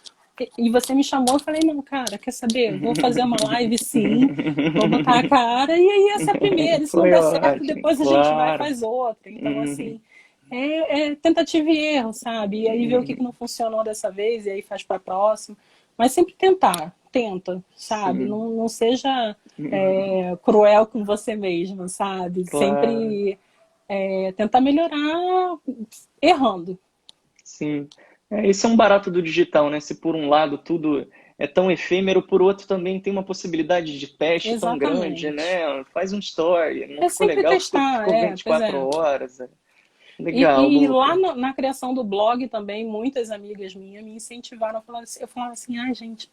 E você me chamou, eu falei, não, cara, quer saber? Vou fazer uma live sim, vou botar a cara, e aí essa é a primeira, e se não Foi der certo, ótimo, depois a gente vai e claro. faz outra. Então, Uhum, assim, é tentativa e erro, sabe? E aí ver o que não funcionou dessa vez, e aí faz para a próxima. Mas sempre tentar, tenta, sabe? sim. Não seja Uhum, cruel com você mesmo, sabe? claro. Sempre tentar melhorar errando. Sim. Esse é um barato do digital, né? Se por um lado tudo é tão efêmero, por outro também tem uma possibilidade de teste tão grande, Exatamente. né? Faz um story, não É ficou sempre legal, testar, ficou pois 24 é. horas. Legal, E lá Luca. na criação do blog também, muitas amigas minhas me incentivaram. Eu falava assim, ai gente,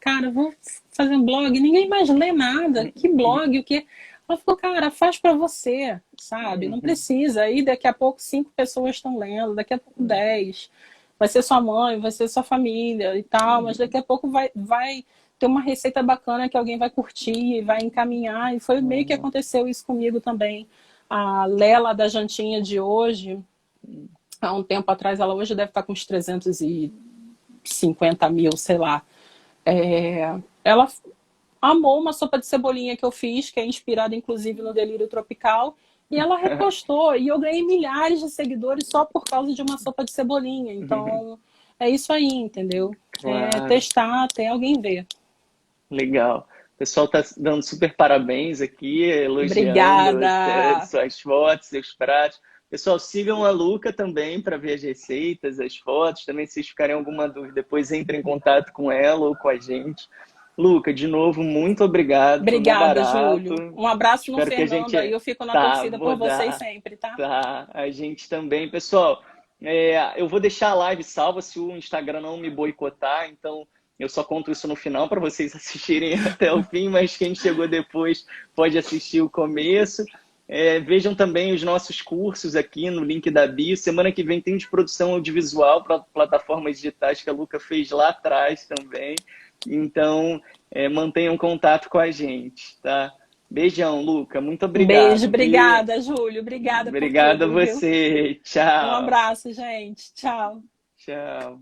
cara, eu vou fazer um blog, ninguém mais lê nada. Que blog, o quê? Ela falou, cara, faz para você, sabe? Não Uhum, precisa. Aí daqui a pouco 5 pessoas estão lendo, daqui a pouco 10. Vai ser sua mãe, vai ser sua família e tal, mas daqui a pouco vai ter uma receita bacana que alguém vai curtir, vai encaminhar. E foi meio que uhum, aconteceu isso comigo também. A Lela da Jantinha de hoje, há um tempo atrás, ela hoje deve estar com uns 350 mil, sei lá. Ela amou uma sopa de cebolinha que eu fiz, que é inspirada inclusive no Delírio Tropical, e ela repostou, e eu ganhei milhares de seguidores só por causa de uma sopa de cebolinha. Então, é isso aí, entendeu? É claro, testar até alguém ver. legal. O pessoal tá dando super parabéns aqui, elogiando Obrigada! suas fotos, seus pratos. Pessoal, sigam a Luca também para ver as receitas, as fotos. Também, se vocês ficarem alguma dúvida, depois entrem em contato com ela ou com a gente. Luca, de novo, muito obrigado. Foi mó Obrigada, barato. Júlio. Um abraço no Espero que a Fernando aí, gente. eu fico na Tá, torcida vou por vocês dar. sempre, tá? Tá, a gente também. Pessoal, eu vou deixar a live salva se o Instagram não me boicotar, então eu só conto isso no final para vocês assistirem até o fim, mas quem chegou depois pode assistir o começo. Vejam também os nossos cursos aqui no link da bio. Semana que vem tem de produção audiovisual para plataformas digitais que a Luca fez lá atrás também. Então, mantenham contato com a gente, tá? Beijão, Luca. Muito Um beijo, obrigado, viu? obrigada, Júlio. Obrigada por Obrigado a tudo, viu? você. Um Tchau. abraço, gente. Tchau. Tchau.